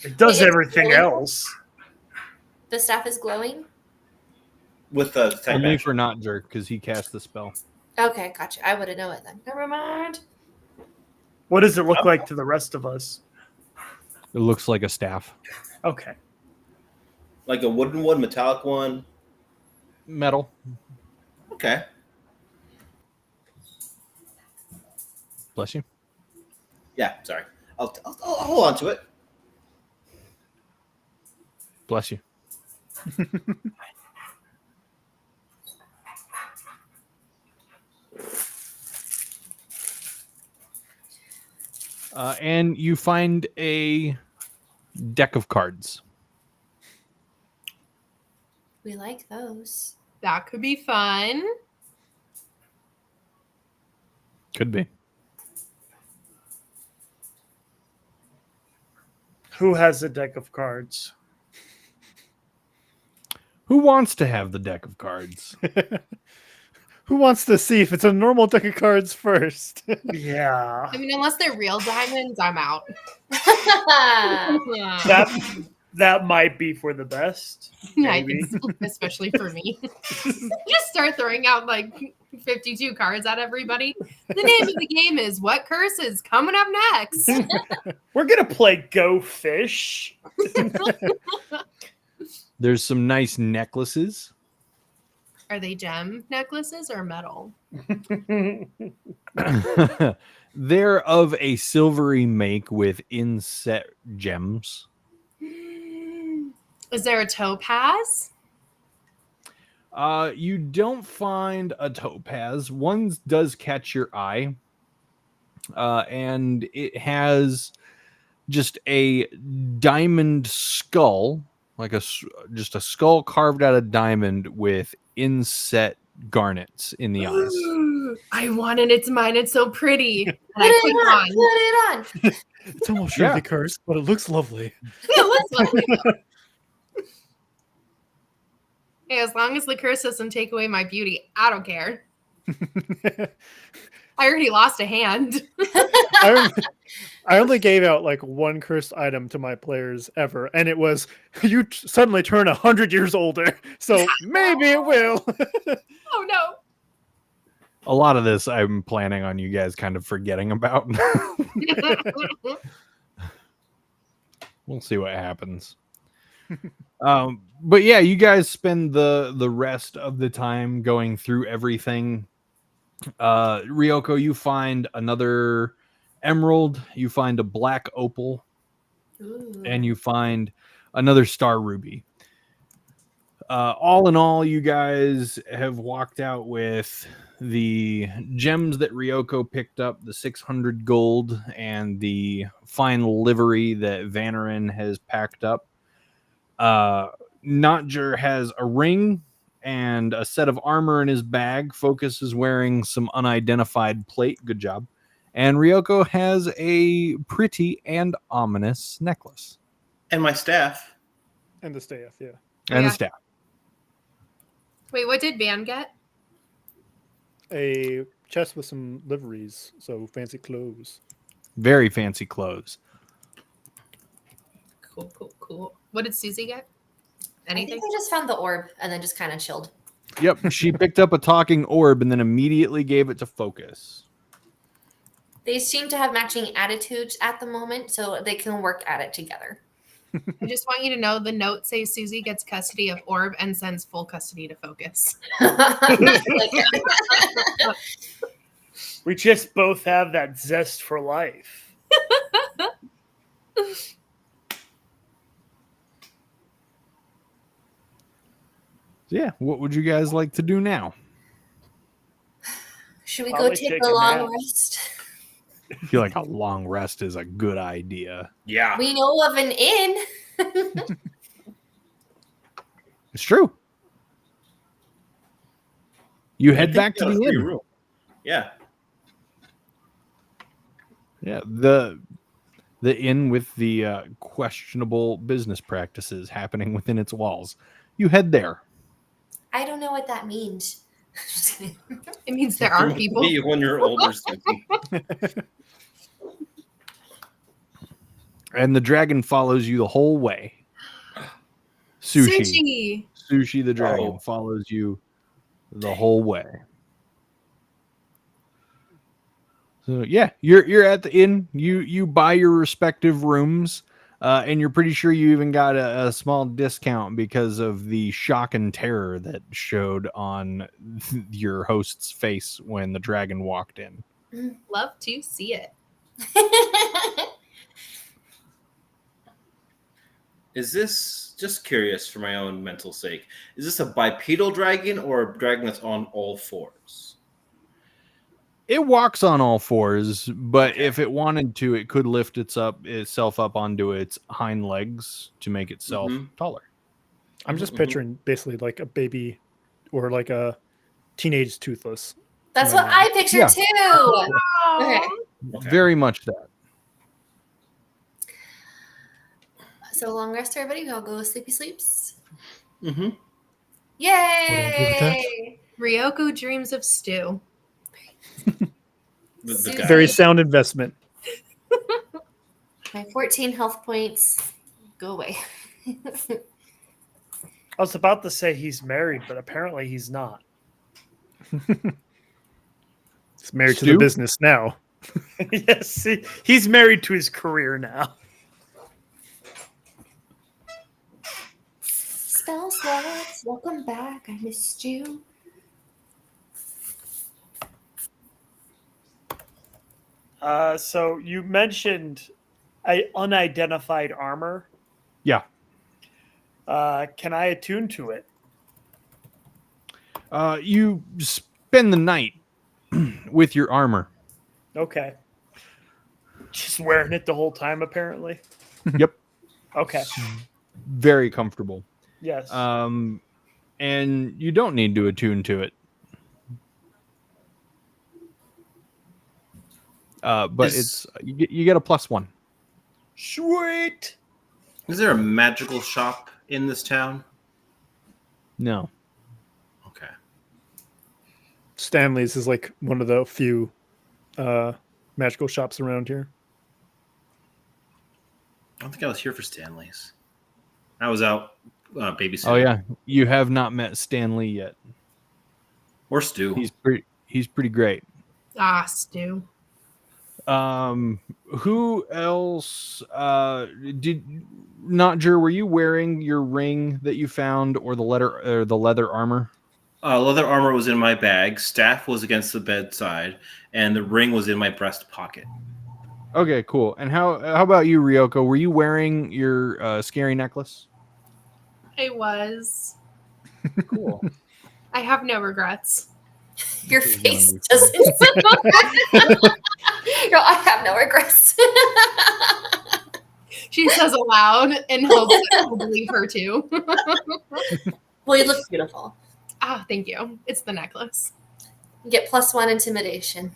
it does It's everything glowing. else. The staff is glowing. With the Only for not jerk because he cast the spell. Okay, gotcha. I wouldn't know it then. Never mind. What does it look like to the rest of us? It looks like a staff. Okay. like a wooden one, metallic one. Metal. Okay. Bless you. Yeah, sorry. I'll hold on to it. Bless you. And you find a deck of cards. We like those. That could be fun. Could be. Who has a deck of cards? Who wants to have the deck of cards? Who wants to see if it's a normal deck of cards first? Yeah. I mean, unless they're real diamonds, I'm out. Yeah. That might be for the best. I Maybe. think so, especially for me. Just start throwing out like 52 cards at everybody. The name of the game is What Curses coming up next. We're gonna play Go Fish. There's some nice necklaces. Are they gem necklaces or metal? They're of a silvery make with inset gems. Is there a topaz? You don't find a topaz. One does catch your eye, and it has just a diamond skull, like just a skull carved out of diamond with inset garnets in the eyes. I want it. It's mine. It's so pretty. And Put I it put on. it Put it on. It's almost Yeah. surely cursed, but it looks lovely. It looks lovely. Hey, as long as the curse doesn't take away my beauty, I don't care. I already lost a hand. I only gave out like one cursed item to my players ever, and it was you suddenly turn 100 years older. So maybe it will. Oh no. A lot of this I'm planning on you guys kind of forgetting about. We'll see what happens. But yeah, you guys spend the rest of the time going through everything. Ryoko, you find another emerald, you find a black opal, Ooh. and you find another star ruby. All in all, you guys have walked out with the gems that Ryoko picked up, the 600 gold, and the fine livery that Vanarin has packed up. Notger has a ring and a set of armor in his bag. Focus is wearing some unidentified plate. Good job. And Ryoko has a pretty and ominous necklace. And my staff. And the staff, yeah. And Yeah. the staff. Wait, what did Van get? A chest with some liveries, so fancy clothes. Very fancy clothes. Cool. What did Susie get? I think Anything? I just found the orb and then just kind of chilled. Yep, she picked up a talking orb and then immediately gave it to Focus. They seem to have matching attitudes at the moment, so they can work at it together. I just want you to know the note says Susie gets custody of Orb and sends full custody to Focus. We just both have that zest for life. Yeah, what would you guys like to do now? Should we Probably go take take a a long nap. rest? I feel like a long rest is a good idea. Yeah. We know of an inn. It's true. You I head think back to we got a the free inn. room. Yeah. Yeah, the inn with the questionable business practices happening within its walls. You head there. I don't know what that means. Just kidding. It means there are people. Me when you're older, Susie. And the dragon follows you the whole way. Sushi the dragon Oh. follows you the whole way. So yeah, you're at the inn. You buy your respective rooms, and you're pretty sure you even got a small discount because of the shock and terror that showed on your host's face when the dragon walked in. Love to see it. Is this, just curious for my own mental sake, is this a bipedal dragon or a dragon that's on all fours? It walks on all fours, but Okay. if it wanted to, it could lift itself up onto its hind legs to make itself Mhm. taller. I'm just Mhm. picturing basically like a baby or like a teenage toothless. That's My what mom. I pictured Yeah. too. Okay. Okay. Very much that. So long rest, everybody. We all go sleepy sleeps. Mm-hmm. Yay! Ryoko dreams of stew. The Susie. guy. Very sound investment. My 14 health points go away. I was about to say he's married, but apparently he's not. He's married to Stu? the business now. Yes, he's married to his career now. Spell slots, welcome back. I missed you. So you mentioned unidentified armor. Yeah. Can I attune to it? You spend the night with your armor. Okay. Just wearing it the whole time, apparently. Yep. Okay. Very comfortable. Yes. And you don't need to attune to it. But Is- you get a +1. Sweet. Is there a magical shop in this town? No. Okay. Stanley's is like one of the few magical shops around here? I don't think I was here for Stanley's. I was out babysitting. Oh yeah, you have not met Stan Lee yet. Or Stu. He's pretty great. Ah, Stu. Who else? Were you wearing your ring that you found, or the leather armor? Leather armor was in my bag. Staff was against the bedside, and the ring was in my breast pocket. Okay, cool. And how about you, Ryoko? Were you wearing your scary necklace? I was. Cool. I have no regrets. Your face doesn't. No, I have no regrets. She says aloud and hopes that we'll believe her too. Well, you look beautiful. Ah, thank you. It's the necklace. You get +1 intimidation.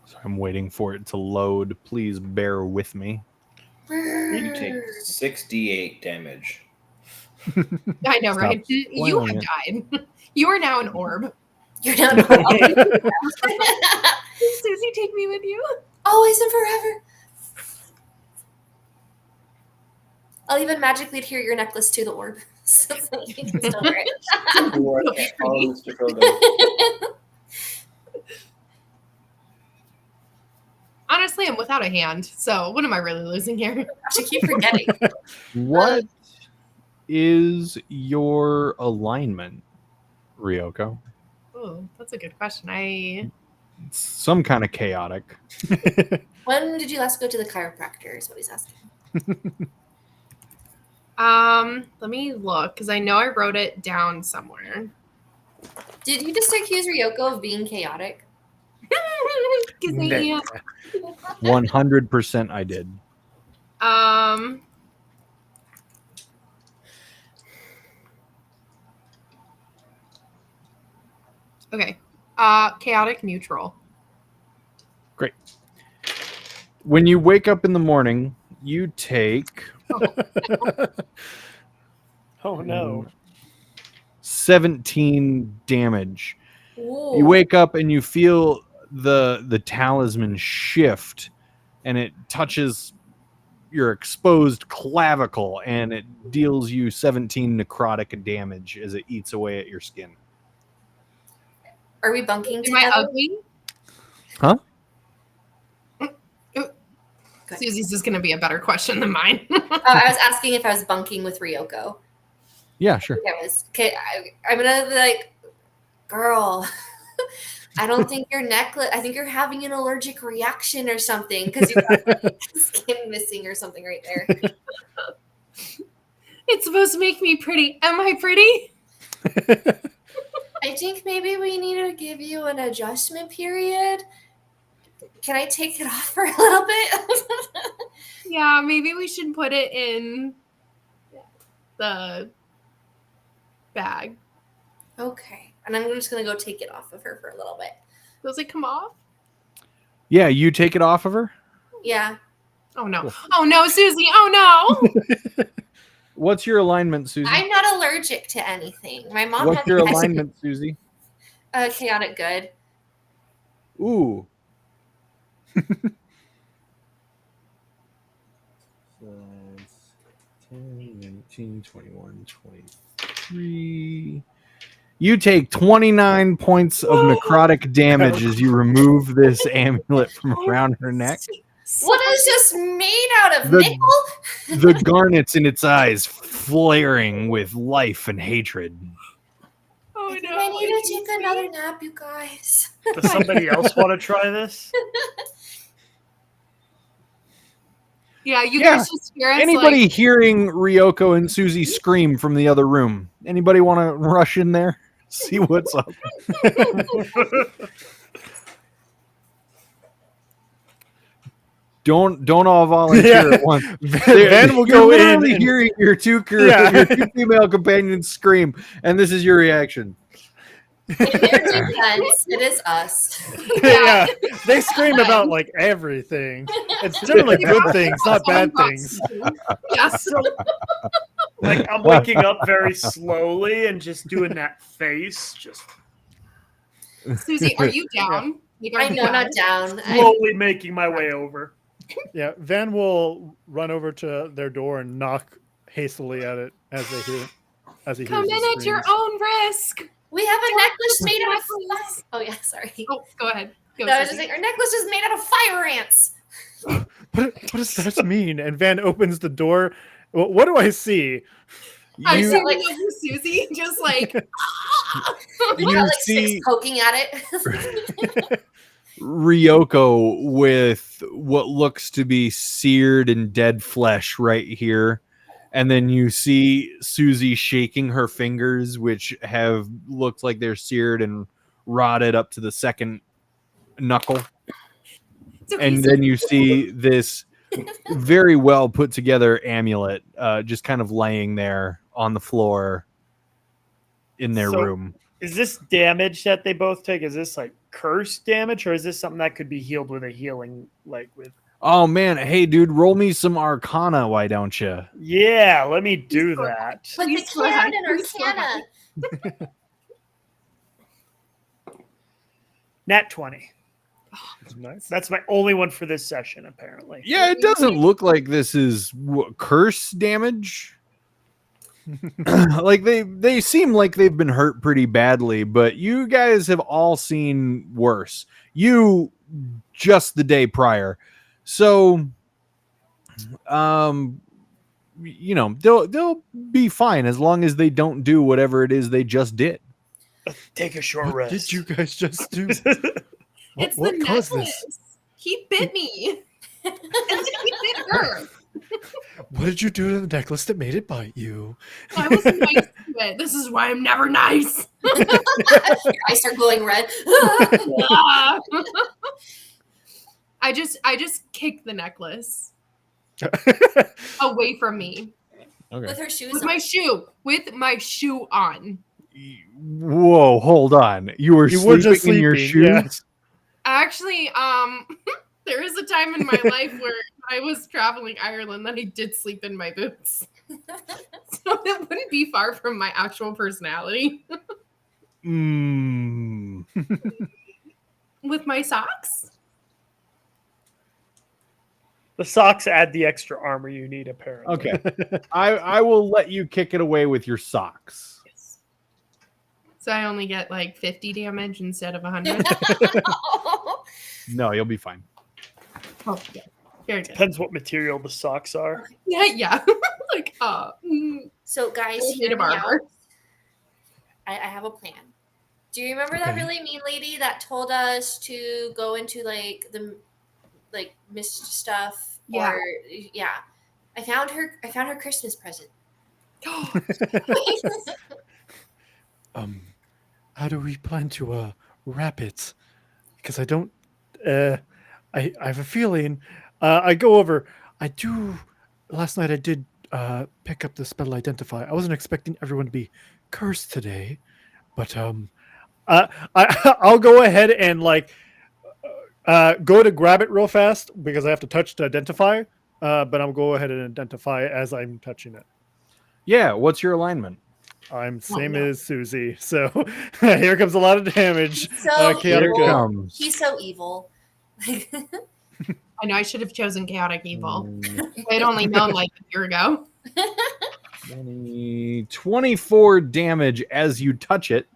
So I'm waiting for it to load. Please bear with me. You take 68 damage. I know, right? Stop You have spoiling died. You are now an orb. You're not. Susie, take me with you. Always and forever. I'll even magically adhere your necklace to the orb. So you can still wear it. Mr. Frodo. Honestly, I'm without a hand, so what am I really losing here? I keep forgetting. What is your alignment, Ryoko? Oh, that's a good question. It's some kind of chaotic. When did you last go to the chiropractor? Is what he's asking. Let me look because I know I wrote it down somewhere. Did you just accuse Ryoko of being chaotic? 'Cause they- 100% I did. Okay. Chaotic neutral. Great. When you wake up in the morning, you take Oh no. 17 damage. Ooh. You wake up and you feel the talisman shift, and it touches your exposed clavicle, and it deals you 17 necrotic damage as it eats away at your skin. Are we bunking Am together? I ugly? Huh? Susie's is going to be a better question than mine. I was asking if I was bunking with Ryoko. Yeah, sure. I was. Okay, I'm gonna be like, girl, I don't think your necklace. I think you're having an allergic reaction or something because you got like, skin missing or something right there. It's supposed to make me pretty. Am I pretty? I think maybe we need to give you an adjustment period. Can I take it off for a little bit? Yeah, maybe we should put it in the bag. Okay. And I'm just going to go take it off of her for a little bit. Does it come off? Yeah, you take it off of her? Yeah. Oh, no. Oh, no, Susie. Oh, no. What's your alignment, Susie? I'm not allergic to anything. My mom What's has your alignment, Susie? chaotic good. Ooh. 10, 19, 21, 23. You take 29 points of necrotic damage as you remove this amulet from around her neck. What is this made out of? The- Nickel? The garnets in its eyes flaring with life and hatred. Oh, I think no. I need to take another nap, you guys. Does somebody else want to try this? Yeah, you Yeah. guys just hear us Anybody like, hearing Ryoko and Susie scream from the other room? Anybody want to rush in there? See what's up. Don't all volunteer at once. Van will You're go in. literally And, hearing your two female companions scream, and this is your reaction. In their defense, it is us. yeah, they scream about like everything. It's generally good things, not bad things. Yes. Like I'm waking up very slowly and just doing that face. Just Susie, are you down? Like, are I you know, not down. Slowly making my way over. Yeah, Van will run over to their door and knock hastily at it as he Come hears in the at your screams. own risk. We have a Don't necklace touch made the out of necklace. Oh yeah, sorry. Oh, go ahead. Go, No, I was just Susie. saying, our necklace is made out of fire ants. What does that mean? And Van opens the door. What do I see? I'm You seeing like- over Susie, just like We You got like see- 6 poking at it. Ryoko with what looks to be seared and dead flesh right here. And then you see Susie shaking her fingers, which have looked like they're seared and rotted up to the second knuckle. it's okay, And Susie. then you see this very well put together amulet just kind of laying there on the floor in their So- room. Is this damage that they both take? Is this like curse damage, or is this something that could be healed with a healing, like with? Oh man, hey dude, roll me some Arcana, why don't you? Yeah, let me do Please that. Put the Please go ahead. can in Please go Arcana. Nat 20. Nice. That's my only one for this session, apparently. Yeah, it doesn't look like this is curse damage. Like they seem like they've been hurt pretty badly, but you guys have all seen worse. You just the day prior. So you know, they'll be fine as long as they don't do whatever it is they just did. Take a short What rest. did you guys just do? It's what the caused necklace. this? He bit me. And then he bit her. What did you do to the necklace that made it bite you? I was nice to it. This is why I'm never nice. Your eyes are glowing red. Ah. I just kicked the necklace away from me With her shoes with on. my shoe on. Whoa, hold on. You were You were sleeping just in your sleeping, yeah. shoes? Actually, there is a time in my life where I was traveling Ireland that I did sleep in my boots. So it wouldn't be far from my actual personality. Mm. With my socks. The socks add the extra armor you need, apparently. Okay. I will let you kick it away with your socks. So I only get like 50 damage instead of 100. No, you'll be fine. Oh, yeah. Very good. Depends what material the socks are. Yeah. Like, So guys, made hear of me out. armor. I have a plan. Do you remember that Okay. really mean lady that told us to go into like the mist stuff? Yeah. Or, yeah. I found her Christmas present. How do we plan to wrap it? Because I don't I have a feeling I go over last night I did pick up the spell identify. I wasn't expecting everyone to be cursed today, but I'll go ahead and like go to grab it real fast because I have to touch to identify, but I'll go ahead and identify as I'm touching it. Yeah, what's your alignment? I'm same no. as Susie, so here comes a lot of damage. So Chaotic evil. good. comes. He's so evil. I know I should have chosen chaotic evil. Mm, I had only known like a year ago. 24 damage as you touch it,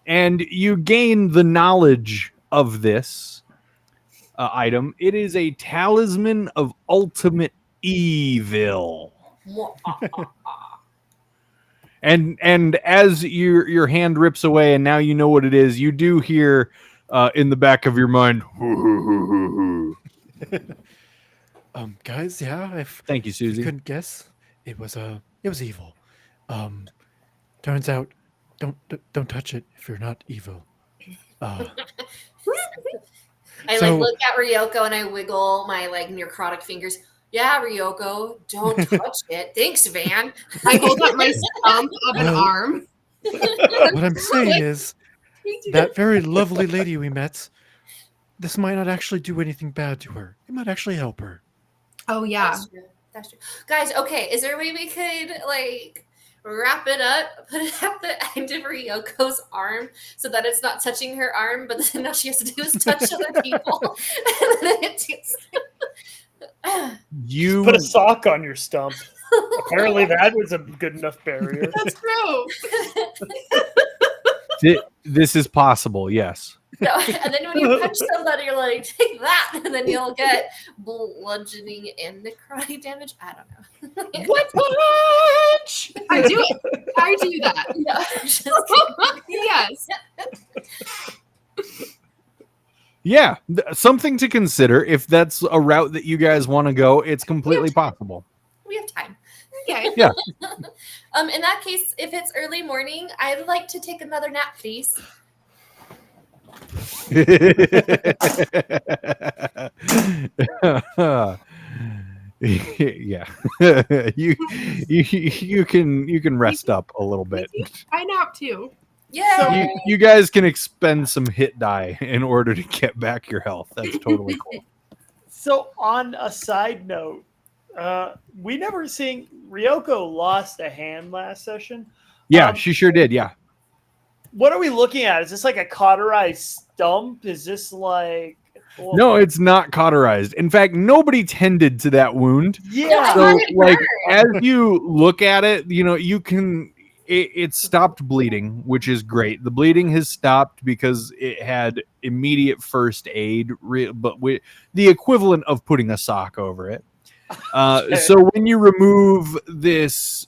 and you gain the knowledge of this item. It is a talisman of ultimate evil. And as your hand rips away, and now you know what it is, you do hear in the back of your mind. Guys, yeah, if Thank you, you Susie. couldn't guess, it was evil. Turns out, don't touch it if you're not evil. I So- like look at Ryoko and I wiggle my like necrotic fingers. Yeah, Ryoko, don't touch it. Thanks, Van. I hold up my stump of an Well- arm. What I'm saying is that very lovely lady we met. This might not actually do anything bad to her. It might actually help her. Oh yeah. That's true. That's true. Guys, okay, is there a way we could like wrap it up, put it at the end of Ryoko's arm so that it's not touching her arm, but then all she has to do is touch other people. And then it takes... You Put a sock on your stump. Apparently, that was a good enough barrier. That's true. This is possible, yes. No, and then when you punch somebody, you're like, take that, and then you'll get bludgeoning and necrotic damage. I don't know. What punch? I do it. I do that. No, just Yes. Yeah, something to consider. If that's a route that you guys want to go, it's completely possible. we have time. Okay. Yeah. In that case, if it's early morning, I'd like to take another nap, please. Yeah. you can rest up a little bit. I nap too. Yeah. You guys can expend some hit die in order to get back your health. That's totally cool. So, on a side note, we never seen Ryoko lost a hand last session. Yeah, she sure did. Yeah. What are we looking at? Is this like a cauterized stump? Is this like... Well, No, it's not cauterized. In fact, nobody tended to that wound. yeah. So, it like, hurt. as you look at it, you can. It stopped bleeding, which is great. The bleeding has stopped because it had immediate first aid, but the equivalent of putting a sock over it. So when you remove this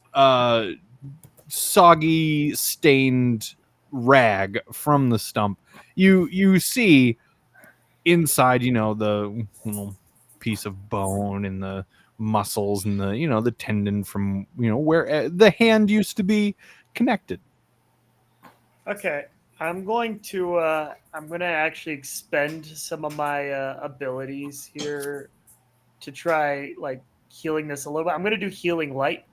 soggy, stained rag from the stump, you see inside, the piece of bone and the muscles and the tendon from where the hand used to be connected. Okay, I'm going to actually expend some of my abilities here to try like healing this a little bit. I'm going to do healing light.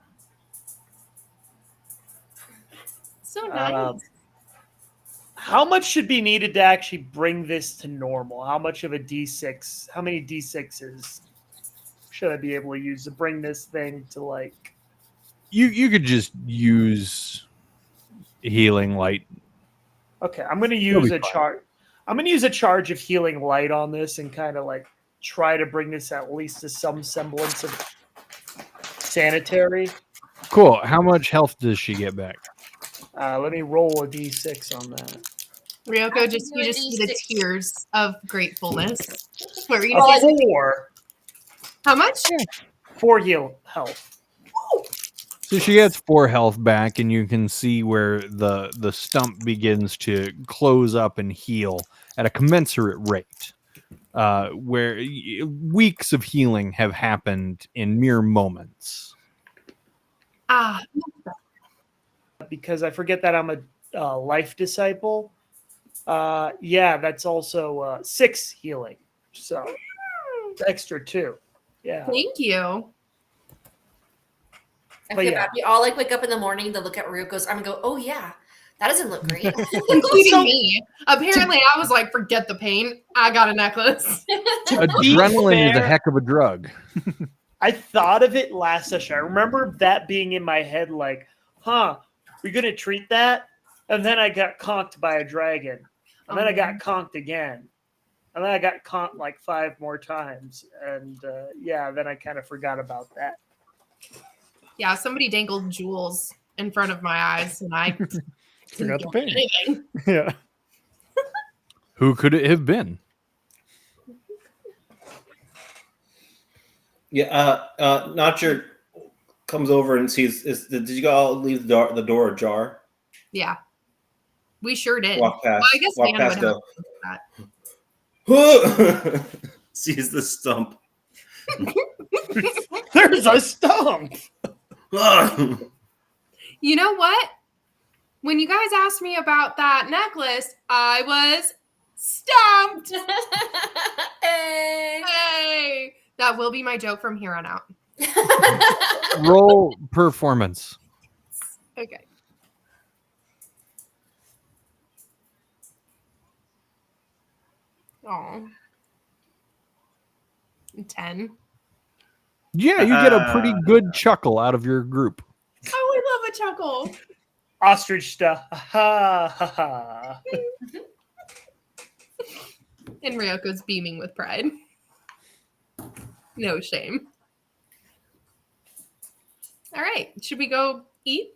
So nice. How much should be needed to actually bring this to normal? How much of a D6? How many D6s should I be able to use to bring this thing to like? You could just use healing light. Okay, I'm going to You'll use be a fine. charge. I'm going to use a charge of healing light on this and kind of like try to bring this at least to some semblance of sanitary. Cool. How much health does she get back? Let me roll a D6 on that. Ryoko, you just see the D6. tears of gratefulness. What were you A gonna say? 4. How much? 4 heal health. So she gets 4 health back, and you can see where the stump begins to close up and heal at a commensurate rate. Where weeks of healing have happened in mere moments. Ah, Because I forget that I'm a life disciple. Yeah, that's also 6 healing. So extra 2. Yeah. thank you. I But feel yeah. bad. We all like wake up in the morning to look at Ryuko's arm and go, "Oh yeah, that doesn't look great." Including So- me. Apparently, I was like, forget the pain. I got a necklace. Adrenaline is a fair- heck of a drug. I thought of it last session. I remember that being in my head like, we're going to treat that? And then I got conked by a dragon. And then I got conked again. And then I got conked like 5 more times. And then I kind of forgot about that. Yeah, somebody dangled jewels in front of my eyes, and I Forgot the didn't pain. do anything. Yeah. Who could it have been? Yeah, Notcher comes over and sees. Did you all leave the door ajar? Yeah, we sure did. Walk past. Well, I guess walk Van past. would have Go. Sees the stump. There's a stump. You know what? When you guys asked me about that necklace, I was stumped. Hey. Hey, that will be my joke from here on out. Roll performance. Okay. Oh. 10. Yeah, you get a pretty good chuckle out of your group. Oh, I love a chuckle. Ostrich stuff. Ha ha ha. And Ryoko's beaming with pride. No shame. All right. Should we go eat?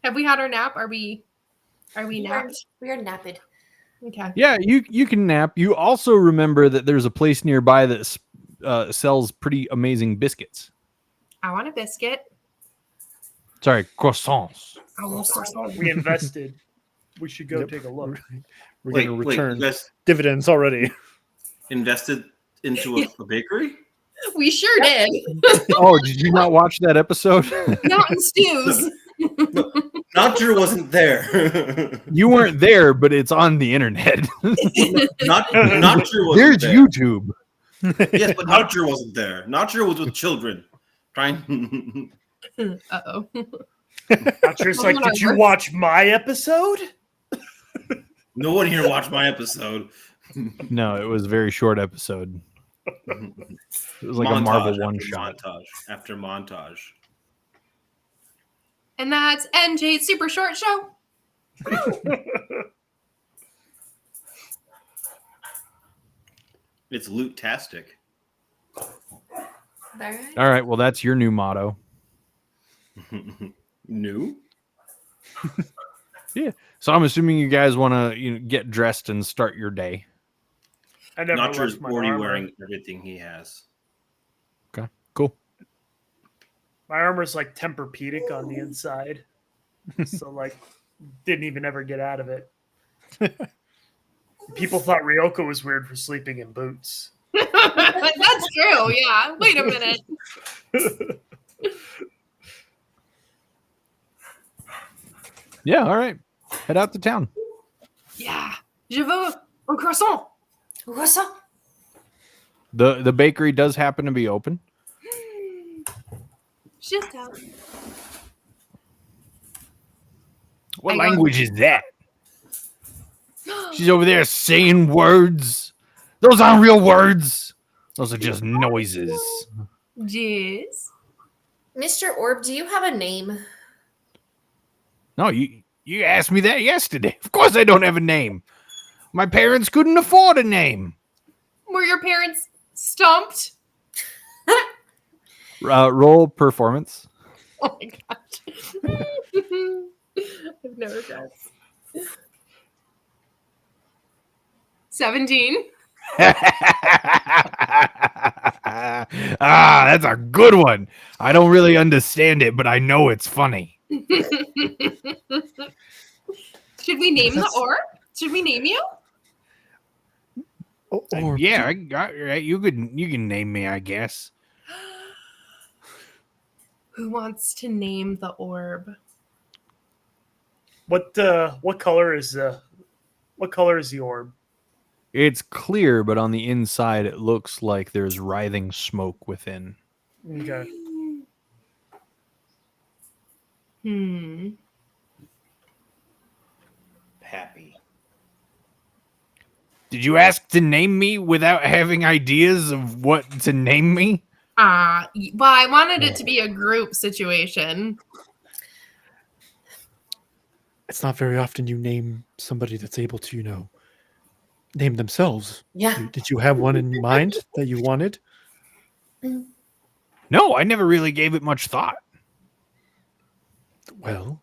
Have we had our nap? Are we napped? We are napped. Okay. Yeah, you can nap. You also remember that there's a place nearby that sells pretty amazing biscuits. I want a biscuit. Sorry, croissants. I want croissant. We invested. We should go Yep. take a look. We're Wait, going to wait, you return guys dividends already. invested into a bakery? We sure did. Oh, did you not watch that episode? Mountain stews. Not Drew wasn't there. You weren't there, but it's on the internet. not Drew wasn't There's there. YouTube. Yes, but not Drew wasn't there. Not Drew was with children. Trying. Uh-oh. Doctor's like, did you watch my episode? No one here watched my episode. No, it was a very short episode. It was like a Montage Marvel after one shot. Montage after montage. And that's NJ's super short show. It's loot-tastic. All right. All right, well, that's your new motto. New? So I'm assuming you guys want to get dressed and start your day. I never Not Drew's left my already armor. wearing everything he has. Okay, cool. My armor's like Tempur-Pedic on the inside. So like didn't even ever get out of it. People thought Ryoko was weird for sleeping in boots. That's true. Yeah. Wait a minute. Yeah, all right. Head out to town. Yeah. Je veux un croissant. What's up? The bakery does happen to be open. Just out. What I go- language is that? She's over there saying words. Those aren't real words. Those are just noises. Jeez. Mr. Orb, do you have a name? No, you asked me that yesterday. Of course I don't have a name. My parents couldn't afford a name. Were your parents stumped? Roll performance. Oh my gosh. I've never guessed. 17. That's a good one. I don't really understand it, but I know it's funny. Should we name the orb? Should we name you? Or Yeah, right. You can name me, I guess. Who wants to name the orb? What color is the orb? It's clear, but on the inside, it looks like there's writhing smoke within. Okay. Happy. Did you ask to name me without having ideas of what to name me? Well, I wanted it to be a group situation. it's not very often you name somebody that's able to, name themselves. Yeah. Did you have one in mind that you wanted? No, I never really gave it much thought. Well,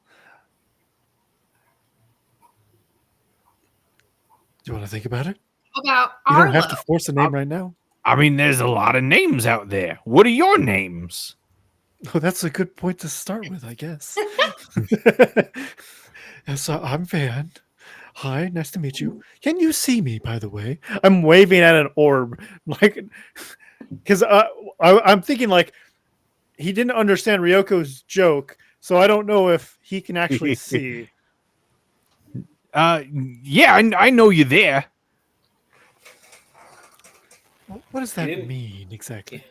do you want to think about it? About You Arlo. don't have to force a name right now. I mean, there's a lot of names out there. What are your names? Oh, that's a good point to start with, I guess. So I'm Van. Hi, nice to meet you. Can you see me, by the way? I'm waving at an orb, because I'm thinking he didn't understand Ryoko's joke, so I don't know if he can actually see. Yeah, I know you're there. What does that didn't- mean exactly?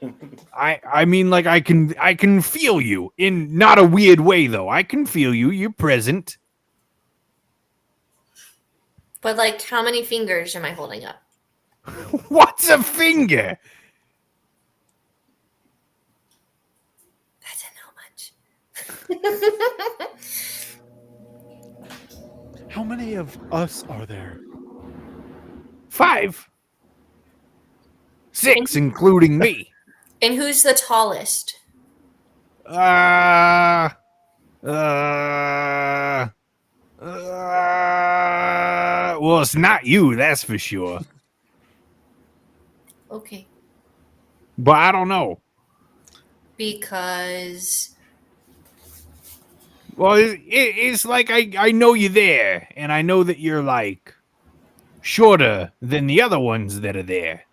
I mean, I can feel you in not a weird way though. I can feel you. You're present. But how many fingers am I holding up? What's a finger? I didn't know much. How many of us are there? 5. 6, including me. And who's the tallest? Well, it's not you, that's for sure. Okay. But I don't know. Because Well, it's like I know you're there, and I know that you're like shorter than the other ones that are there.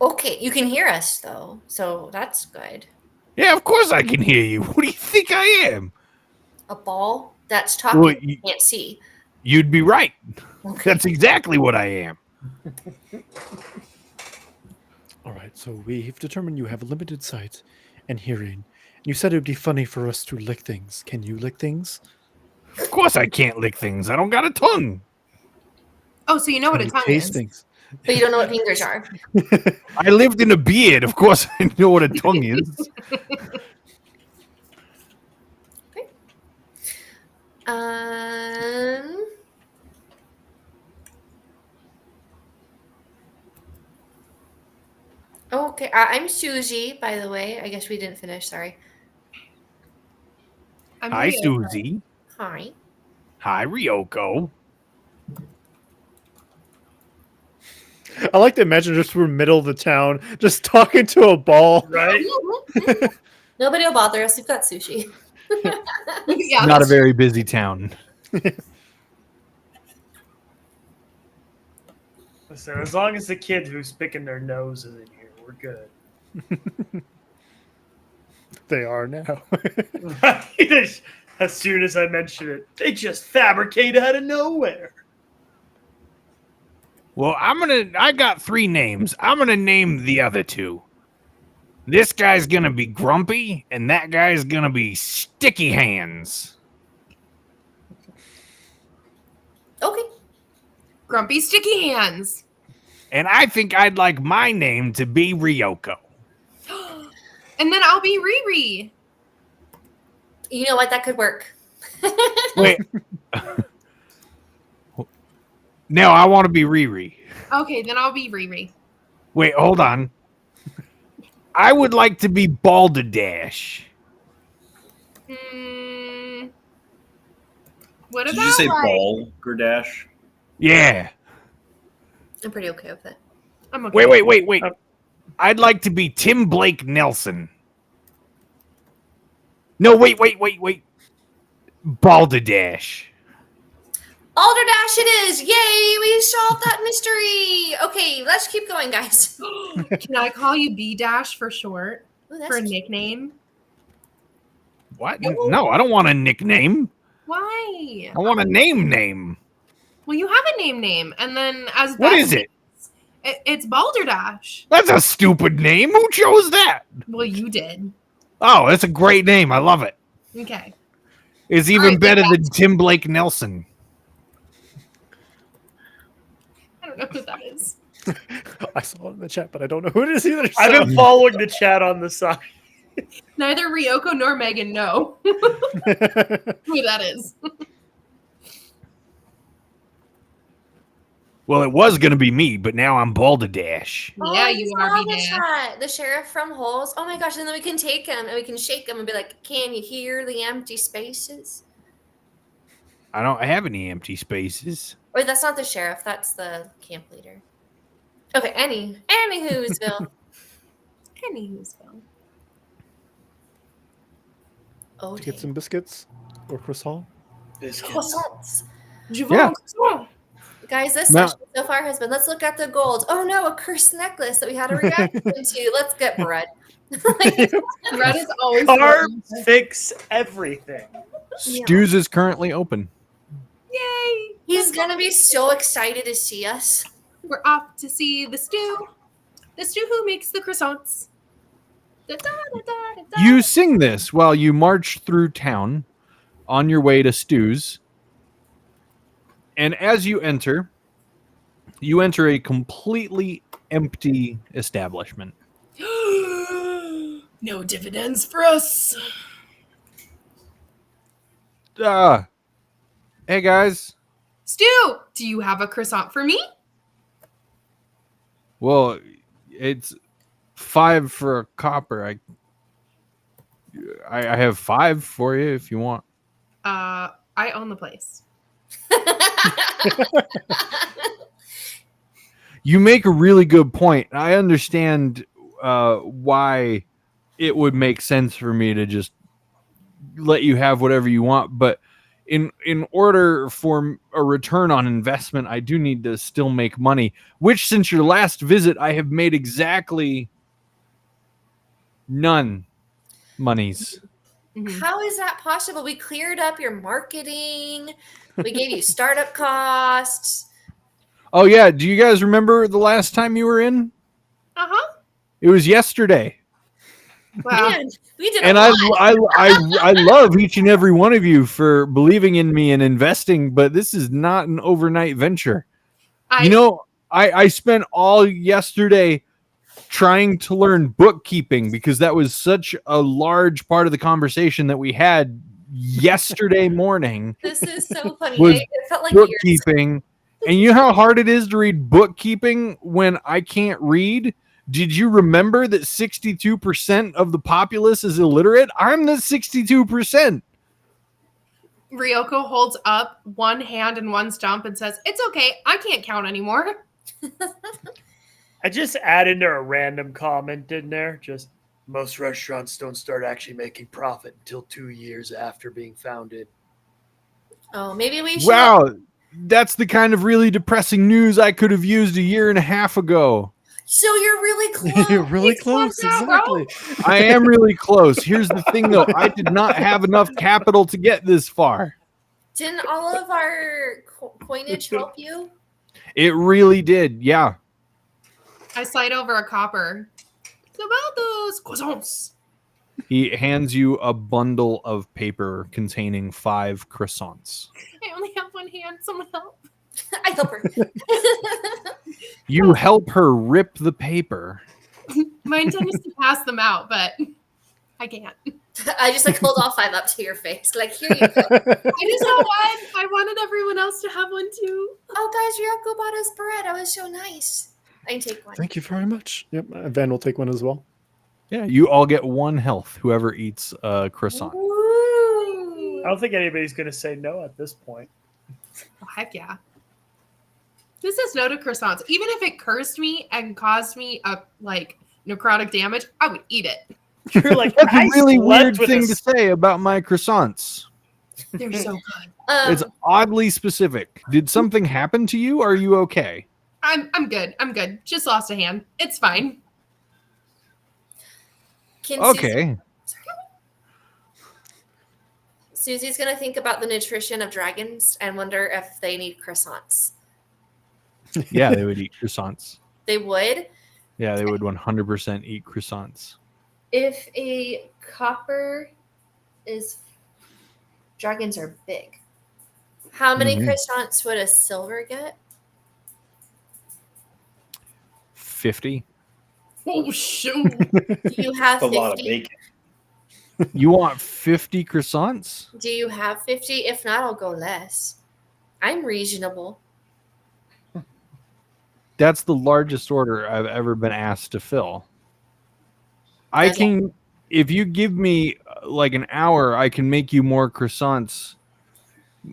okay, you can hear us though, so that's good. Yeah, of course I can hear you. What do you think I am? A ball that's talking, Well, you can't see. You'd be right. Okay. That's exactly what I am. All right, so we've determined you have limited sight and hearing. You said it would be funny for us to lick things. Can you lick things? Of course I can't lick things. I don't got a tongue. Oh, so you know what Can a you tongue taste is? things? But you don't know what fingers are. I lived in a beard. Of course I know what a tongue is. Um. Okay, I'm Susie, by the way. I guess we didn't finish. Sorry. I'm Hi, Ryoko. Susie. Hi. Hi, Ryoko. I like to imagine just we're middle of the town, just talking to a ball. Right? Nobody will bother us. We've got sushi. Yeah, Not a that's very busy town. Listen, as long as the kid who's picking their nose is in here, we're good. They are now. Right? As soon as I mention it, they just fabricate out of nowhere. Well, I got 3 names. I'm gonna name the other 2. This guy's gonna be Grumpy, and that guy's gonna be Sticky Hands. Okay. Grumpy Sticky Hands. And I think I'd like my name to be Ryoko. And then I'll be Riri. You know what? That could work. Wait. No, I want to be Riri. Okay, then I'll be Riri. Wait, hold on. I would like to be Balderdash. What Did about you say like, ball, Gerdash? Yeah. I'm pretty okay with it. I'm okay. Wait. I'd like to be Tim Blake Nelson. No, wait. Balderdash. Balderdash it is! Yay! We solved that mystery! Okay, let's keep going, guys. Can I call you B Dash for short? Ooh, that's For a cute. nickname? What? No, I don't want a nickname. Why? I want a name. Well, you have a name, and then as What best is it? It's Balderdash. That's a stupid name. Who chose that? Well, you did. Oh, that's a great name. I love it. Okay. It's even Alright, better then than Tim Blake Nelson. I don't know who that is. I saw it in the chat, but I don't know who it is either. I've so- been following the chat on the side. Neither Ryoko nor Megan know who that is. Well, it was going to be me, but now I'm Balderdash. Yeah, you I are saw B the Dash. chat. The sheriff from Holes. Oh my gosh, and then we can take him and we can shake him and be like, can you hear the empty spaces? I don't have any empty spaces. Or that's not the sheriff, that's the camp leader. Okay, anywho's Bill. Anywho'sville. Oh, Get some biscuits or croissant. croissants. Yeah. Guys, this Now- session so far has been, let's look at the gold. Oh no, a cursed necklace that we had a reaction to. Let's get bread. Red is always Carbs fix everything. Stu's is currently open. Yay! He's gonna be so excited to see us. We're off to see the stew. The stew who makes the croissants. Da-da-da-da-da-da. You sing this while you march through town on your way to Stu's. And as you enter a completely empty establishment. No dividends for us. Hey guys. Stu, do you have a croissant for me? Well, it's 5 for a copper. I have 5 for you if you want. I own the place. You make a really good point. I understand why it would make sense for me to just let you have whatever you want, but in order for a return on investment, I do need to still make money, which since your last visit I have made exactly none monies. Mhm. How is that possible? We cleared up your marketing. We gave you startup costs. Oh yeah, do you guys remember the last time you were in? Uh-huh. It was yesterday. Wow. Man, we did And a I lot. love each and every one of you for believing in me and investing, but this is not an overnight venture. I spent all yesterday trying to learn bookkeeping because that was such a large part of the conversation that we had yesterday morning. This is so funny. Was It felt like years. Bookkeeping. And you know how hard it is to read bookkeeping when I can't read? Did you remember that 62% of the populace is illiterate? I'm the 62%. Ryoko holds up one hand and one stump and says, "It's okay. I can't count anymore." I just added a random comment in there. Just Most restaurants don't start actually making profit until 2 years after being founded. Oh, maybe we should. Wow, that's the kind of really depressing news I could have used a year and a half ago. So you're really close. You're really It's close close, now, bro. exactly. I am really close. Here's the thing, though. I did not have enough capital to get this far. Didn't all of our coinage help you? It really did. Yeah. I slide over a copper. It's about those croissants. He hands you a bundle of paper containing 5 croissants. I only have one hand. Someone help. I help her. You help her rip the paper. My intent is to pass them out, but I can't. I just like hold all 5 up to your face. Like, here you go. I just have one. I wanted everyone else to have one too. Oh, guys, Ryoko bought us bread. I was so nice. I can take one. Thank you very much. Yep, Van will take one as well. Yeah, you all get 1 health, whoever eats a croissant. Ooh. I don't think anybody's going to say no at this point. Oh, heck yeah. This says no to croissants. Even if it cursed me and caused me a necrotic damage, I would eat it. You're like, That's I a really slept weird with thing a to say about my croissants. They're so good. It's oddly specific. Did something happen to you? Are you okay? I'm good. I'm good. Just lost a hand. It's fine. Can Okay. Susie's going to think about the nutrition of dragons and wonder if they need croissants. Yeah, they would eat croissants. They would. Yeah, they would 100% eat croissants. If a copper is... Dragons are big. How many Mhm. croissants would a silver get? 50. Oh, shoot. Do you have That's a 50? lot of bacon. You want 50 croissants? Do you have 50? If not, I'll go less. I'm reasonable. That's the largest order I've ever been asked to fill. I That's can, if you give me like an hour, I can make you more croissants.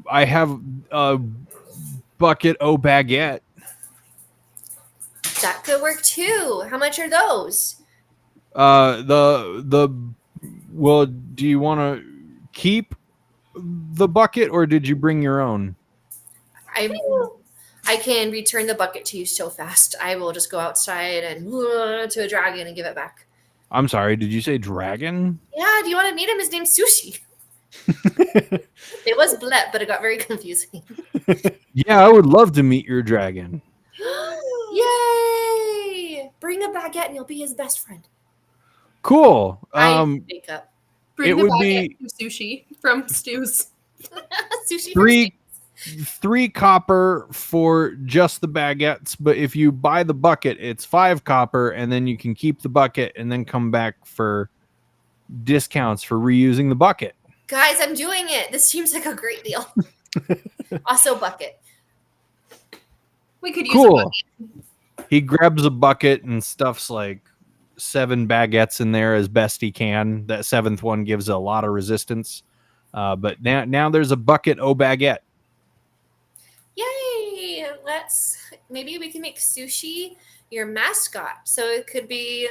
I have a bucket au baguette. That could work too. How much are those? Well, do you want to keep the bucket or did you bring your own? I can return the bucket to you so fast. I will just go outside and to a dragon and give it back. I'm sorry, did you say dragon? Yeah, do you want to meet him? His name's Sushi. It was Blep, but it got very confusing. Yeah, I would love to meet your dragon. Yay! Bring a baguette and you'll be his best friend. Cool. I wake up. Bring It the would baguette from sushi from Stu's. Sushi. three copper for just the baguettes, but if you buy the bucket, it's 5 copper, and then you can keep the bucket and then come back for discounts for reusing the bucket. Guys, I'm doing it. This seems like a great deal. Also, bucket. We could use Cool. He grabs a bucket and stuffs like 7 baguettes in there as best he can. That 7th one gives a lot of resistance. But now there's a bucket o baguette. Yay! Maybe we can make Sushi your mascot. So it could be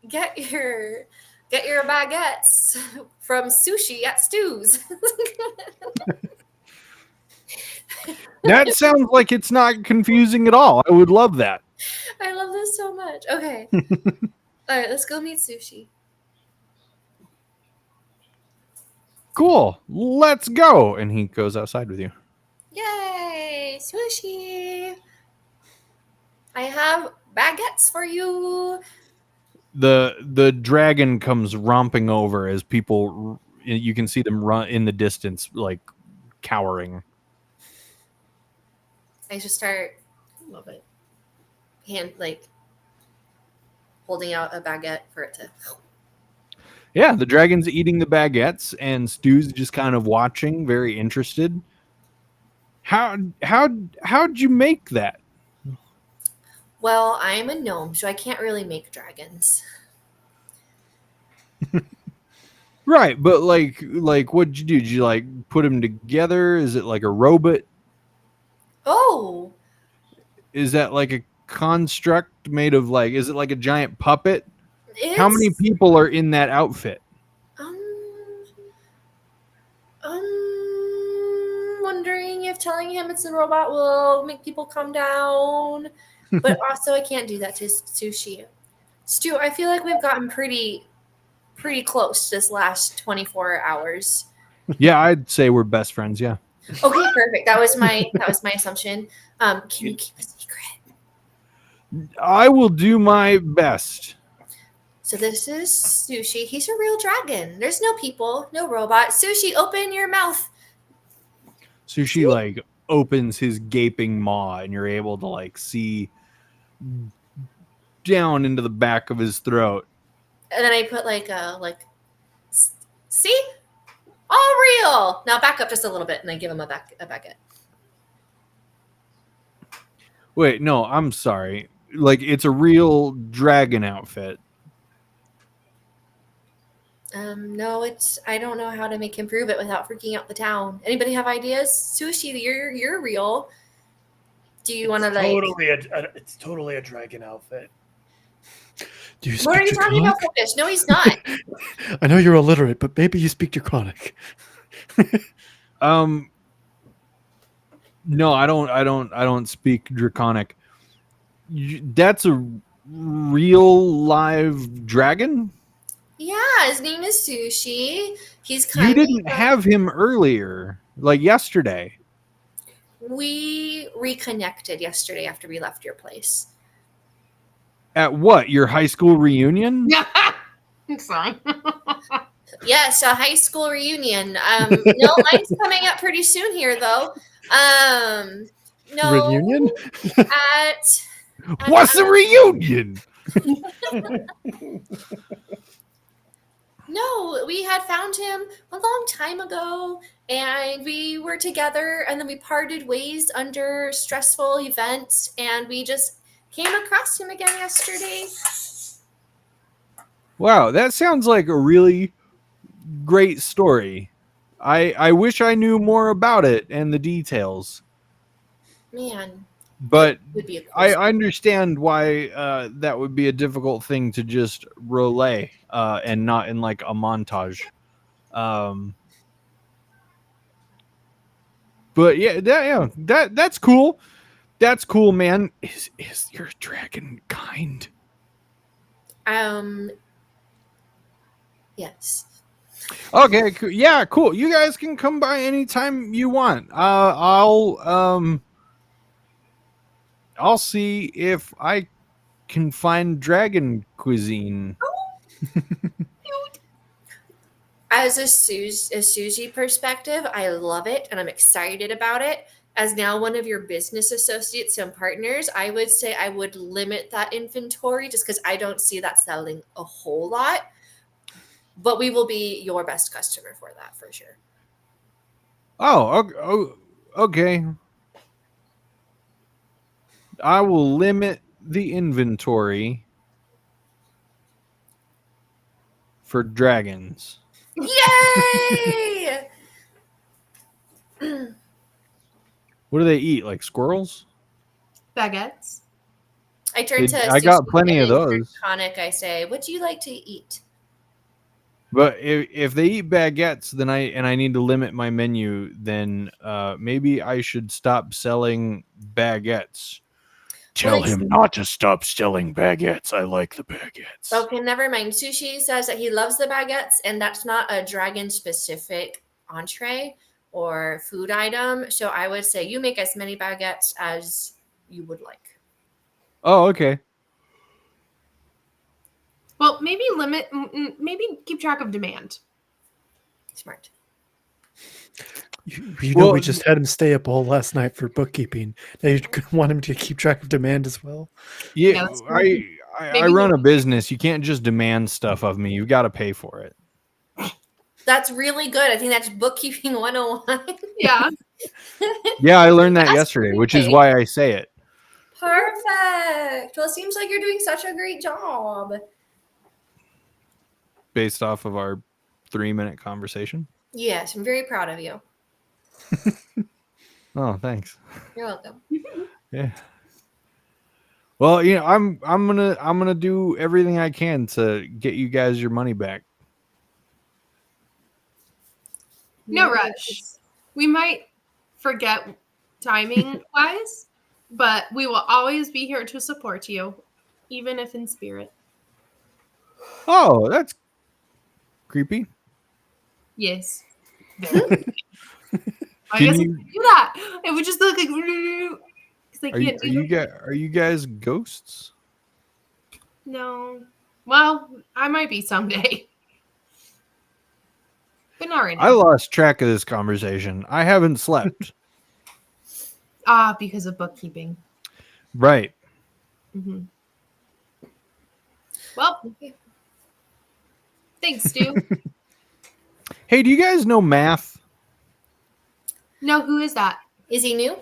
get your baguettes from Sushi at Stu's. That sounds like it's not confusing at all. I would love that. I love this so much. Okay. All right, let's go meet Sushi. Cool. Let's go. And he goes outside with you. Yay! Sushi! I have baguettes for you. The dragon comes romping over as people, you can see them run in the distance, like cowering. I just start, love it, holding out a baguette for it to. Yeah, the dragon's eating the baguettes, and Stu's just kind of watching, very interested. How'd you make that? Well, I'm a gnome, so I can't really make dragons. Right, but like what'd you do? Did you like put them together? Is it like a robot? Oh, Is that like a construct made of like? Is it like a giant puppet? How many people are in that outfit? Wondering if telling him it's a robot will make people calm down, but also I can't do that to Sushi. Stu, I feel like we've gotten pretty close this last 24 hours. Yeah, I'd say we're best friends. Yeah. Okay, perfect. That was my assumption. Can you keep a secret? I will do my best. So this is Sushi. He's a real dragon. There's no people, no robot. Sushi, open your mouth. Sushi like opens his gaping maw, and you're able to like see down into the back of his throat. And then I put see? All real. Now back up just a little bit, and I give him a baguette. Wait, no, I'm sorry. Like it's a real dragon outfit. No, I don't know how to make him prove it without freaking out the town. Anybody have ideas? Sushi, you're real. Do you want to like? It's totally a dragon outfit. Do you What are you speak talking about, Draconic? Fish? No, he's not. I know you're illiterate, but maybe you speak Draconic. No, I don't speak Draconic. That's a real live dragon? Yeah, his name is Sushi. He's You kind didn't have him earlier, like yesterday. We reconnected yesterday after we left your place. At what? Your high school reunion? It's fine. Yes, a high school reunion. No, mine's coming up pretty soon here, though. No. Reunion? What's a reunion? No, we had found him a long time ago, and we were together, and then we parted ways under stressful events, and we just came across him again yesterday. Wow, that sounds like a really great story. I wish I knew more about it and the details. Man, But it would be a cool I understand why that would be a difficult thing to just relay and not in like a montage. But yeah, that's cool. That's cool, man. Is your dragon kind? Yes. Okay, yeah, cool. You guys can come by anytime you want. I'll see if I can find dragon cuisine. As a Sushi perspective, I love it and I'm excited about it. As now one of your business associates and partners, I would say I would limit that inventory just because I don't see that selling a whole lot. But we will be your best customer for that for sure. Okay. I will limit the inventory for dragons. Yay! What do they eat? Like squirrels? Baguettes. I turn to I got Sushi plenty of and those. Draconic. I say, "What do you like to eat?" But if they eat baguettes, then I need to limit my menu. Then maybe I should stop selling baguettes. Well, Tell him not to stop selling baguettes. I like the baguettes. Okay, never mind. Sushi says that he loves the baguettes, and that's not a dragon-specific entree or food item. So I would say you make as many baguettes as you would like. Oh, okay. Well, maybe maybe keep track of demand. Smart. You know, we just had him stay up all last night for bookkeeping. Now you want him to keep track of demand as well. Yeah, that's true. I run a business. You can't just demand stuff of me. You've got to pay for it. That's really good. I think that's bookkeeping 101. Yeah. Yeah, I learned that That's yesterday, pretty which is big. why I say it. Perfect. Well, it seems like you're doing such a great job. Based off of our 3-minute conversation. Yes, I'm very proud of you. Oh, thanks. You're welcome. Yeah. Well, you know, I'm gonna do everything I can to get you guys your money back. No rush. We might forget timing wise, but we will always be here to support you, even if in spirit. Oh, that's creepy. Yes. I Can guess you- we do that. It would just look like because they can't do that. Are you guys ghosts? No. Well, I might be someday. But not right I now. lost track of this conversation. I haven't slept. Because of bookkeeping. Right. Mm-hmm. Well, thanks, Stu. Hey, do you guys know math? No, who is that? Is he new?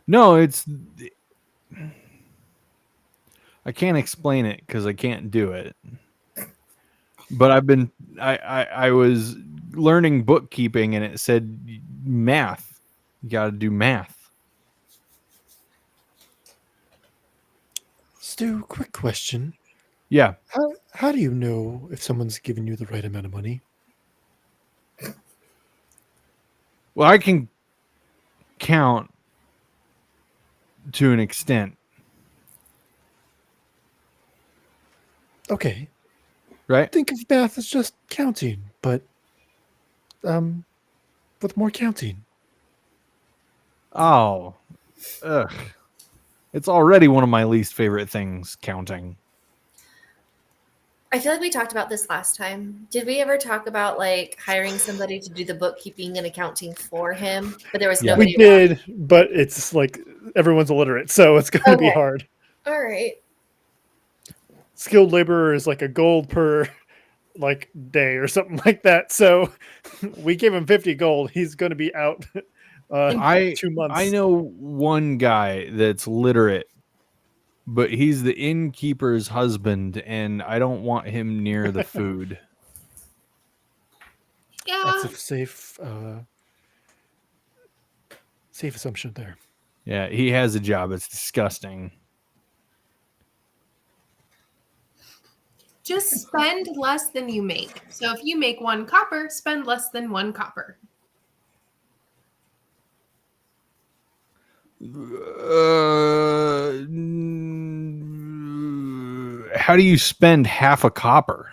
No, it's. I can't explain it because I can't do it. But I was learning bookkeeping and it said math. You got to do math. Stu, quick question. Yeah. How do you know if someone's giving you the right amount of money? Well, I can count to an extent, Okay. right? Think of math as just counting, but with more counting. Oh, ugh. It's already one of my least favorite things, counting. I feel like we talked about this last time. Did we ever talk about like hiring somebody to do the bookkeeping and accounting for him? But there was Yeah. nobody. We did, but it's like everyone's illiterate, so it's going to be Okay. hard. All right. Skilled laborer is like a gold per like day or something like that. So we gave him 50 gold. He's going to be out I 2 months. I know one guy that's literate, but he's the innkeeper's husband, and I don't want him near the food. Yeah. That's a safe assumption there. Yeah, he has a job. It's disgusting. Just spend less than you make. So if you make 1 copper, spend less than 1 copper. How do you spend half a copper?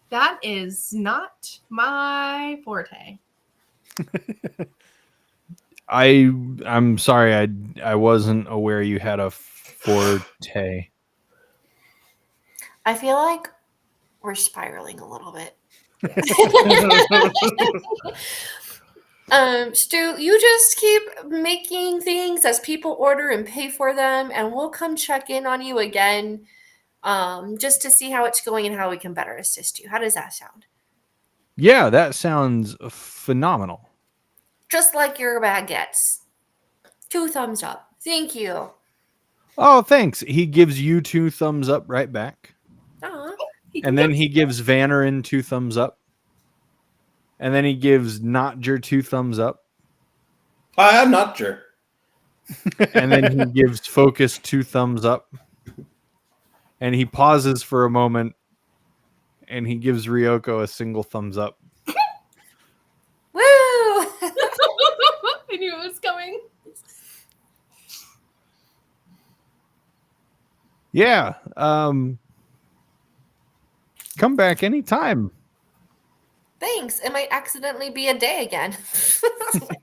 That is not my forte. I'm sorry, I wasn't aware you had a forte. I feel like we're spiraling a little bit. Stu, you just keep making things as people order and pay for them, and we'll come check in on you again just to see how it's going and how we can better assist you. How does that sound? Yeah, that sounds phenomenal. Just like your baguettes. 2 thumbs up. Thank you. Oh, thanks. He gives you 2 thumbs up right back. Aw. And then he gives Vannerin 2 thumbs up. And then he gives Notger 2 thumbs up. I am not sure. And then he gives Focus 2 thumbs up. And he pauses for a moment. And he gives Ryoko a single thumbs up. Woo! I knew it was coming. Yeah. Come back anytime. Thanks. It might accidentally be a day again.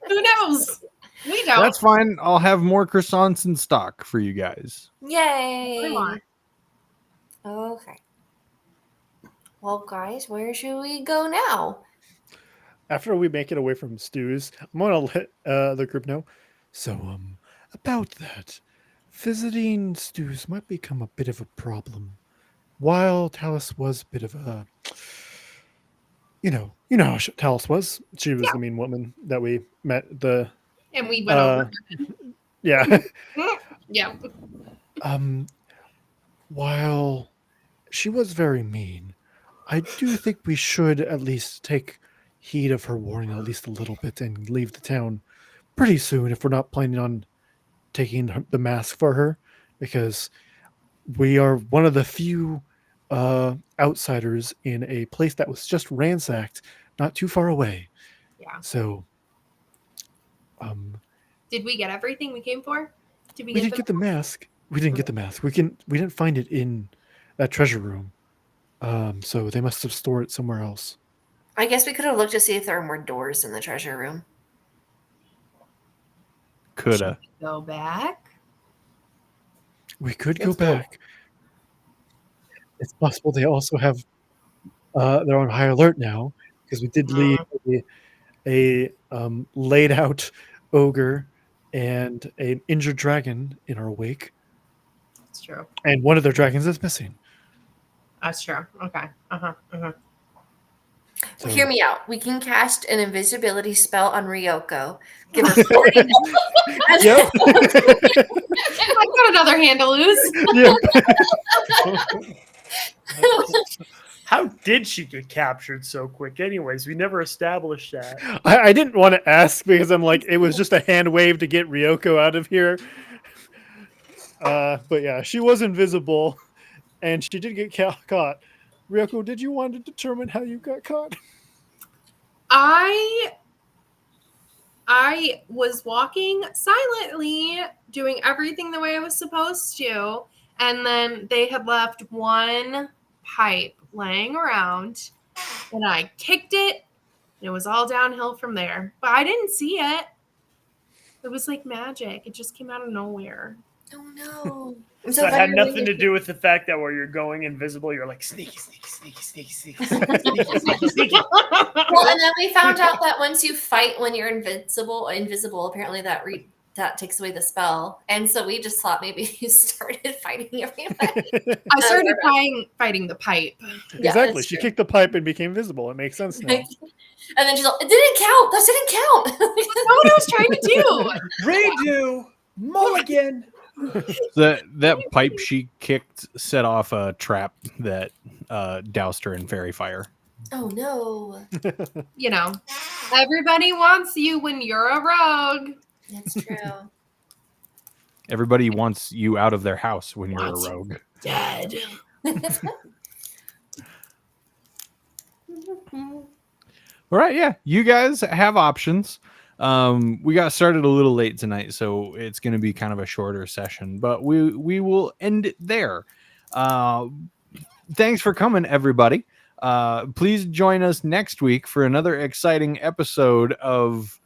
Who knows? We don't. That's fine. I'll have more croissants in stock for you guys. Yay! We want. Okay. Well, guys, where should we go now? After we make it away from Stews, I'm gonna let the group know. So, about that, visiting Stews might become a bit of a problem. While Talus was a bit of a, you know how Talus was. She was the mean woman that we met. And we went over. Yeah. Yeah. While she was very mean, I do think we should at least take heed of her warning at least a little bit and leave the town pretty soon if we're not planning on taking the mask for her, because we are one of the few outsiders in a place that was just ransacked not too far away. Yeah. So Did we get everything we came for? Did we didn't get the mask. We didn't get the mask. We didn't find it in that treasure room. So they must have stored it somewhere else. I guess we could have looked to see if there were more doors in the treasure room. Coulda. Go back. We could go Let's go. back. It's possible they also have they're on high alert now because we did leave a laid out ogre and an injured dragon in our wake, That's true. and one of their dragons is missing. That's true. Okay. So, Hear me out. We can cast an invisibility spell on Ryoko. Give her 40 Yep. I got another hand to lose. Yep. How did she get captured so quick? Anyways, we never established that. I didn't want to ask because I'm like, it was just a hand wave to get Ryoko out of here. But yeah, she was invisible and she did get caught. Ryoko, did you want to determine how you got caught? I was walking silently, doing everything the way I was supposed to, and then they had left one pipe laying around, and I kicked it, and it was all downhill from there. But I didn't see it. It was like magic. It just came out of nowhere. Oh no. I'm So it glad had you're nothing really- to do with the fact that where you're going invisible, you're like sneaky, sneaky, sneaky, sneaky, sneaky, sneaky, sneaky, sneaky. Well, and then we found out that once you fight when you're invisible, apparently that takes away the spell. And so we just thought maybe you started fighting everybody. I started fighting the pipe. Yeah, Exactly. that's She true. kicked the pipe and became visible. It makes sense now. And then she's like, it didn't count. That didn't count. That's not what I was trying to do. Redo, mulligan. That pipe she kicked set off a trap that doused her in fairy fire. Oh no. You know, everybody wants you when you're a rogue. That's true. Everybody wants you out of their house when you're Wants a you. rogue. Dead. All right, yeah. You guys have options. We got started a little late tonight, so it's going to be kind of a shorter session, but we will end it there. Thanks for coming, everybody. Please join us next week for another exciting episode of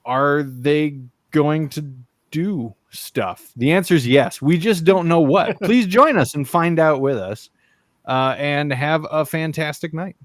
Are They Going to Do Stuff? The answer is yes. We just don't know what. Please join us and find out with us, and have a fantastic night.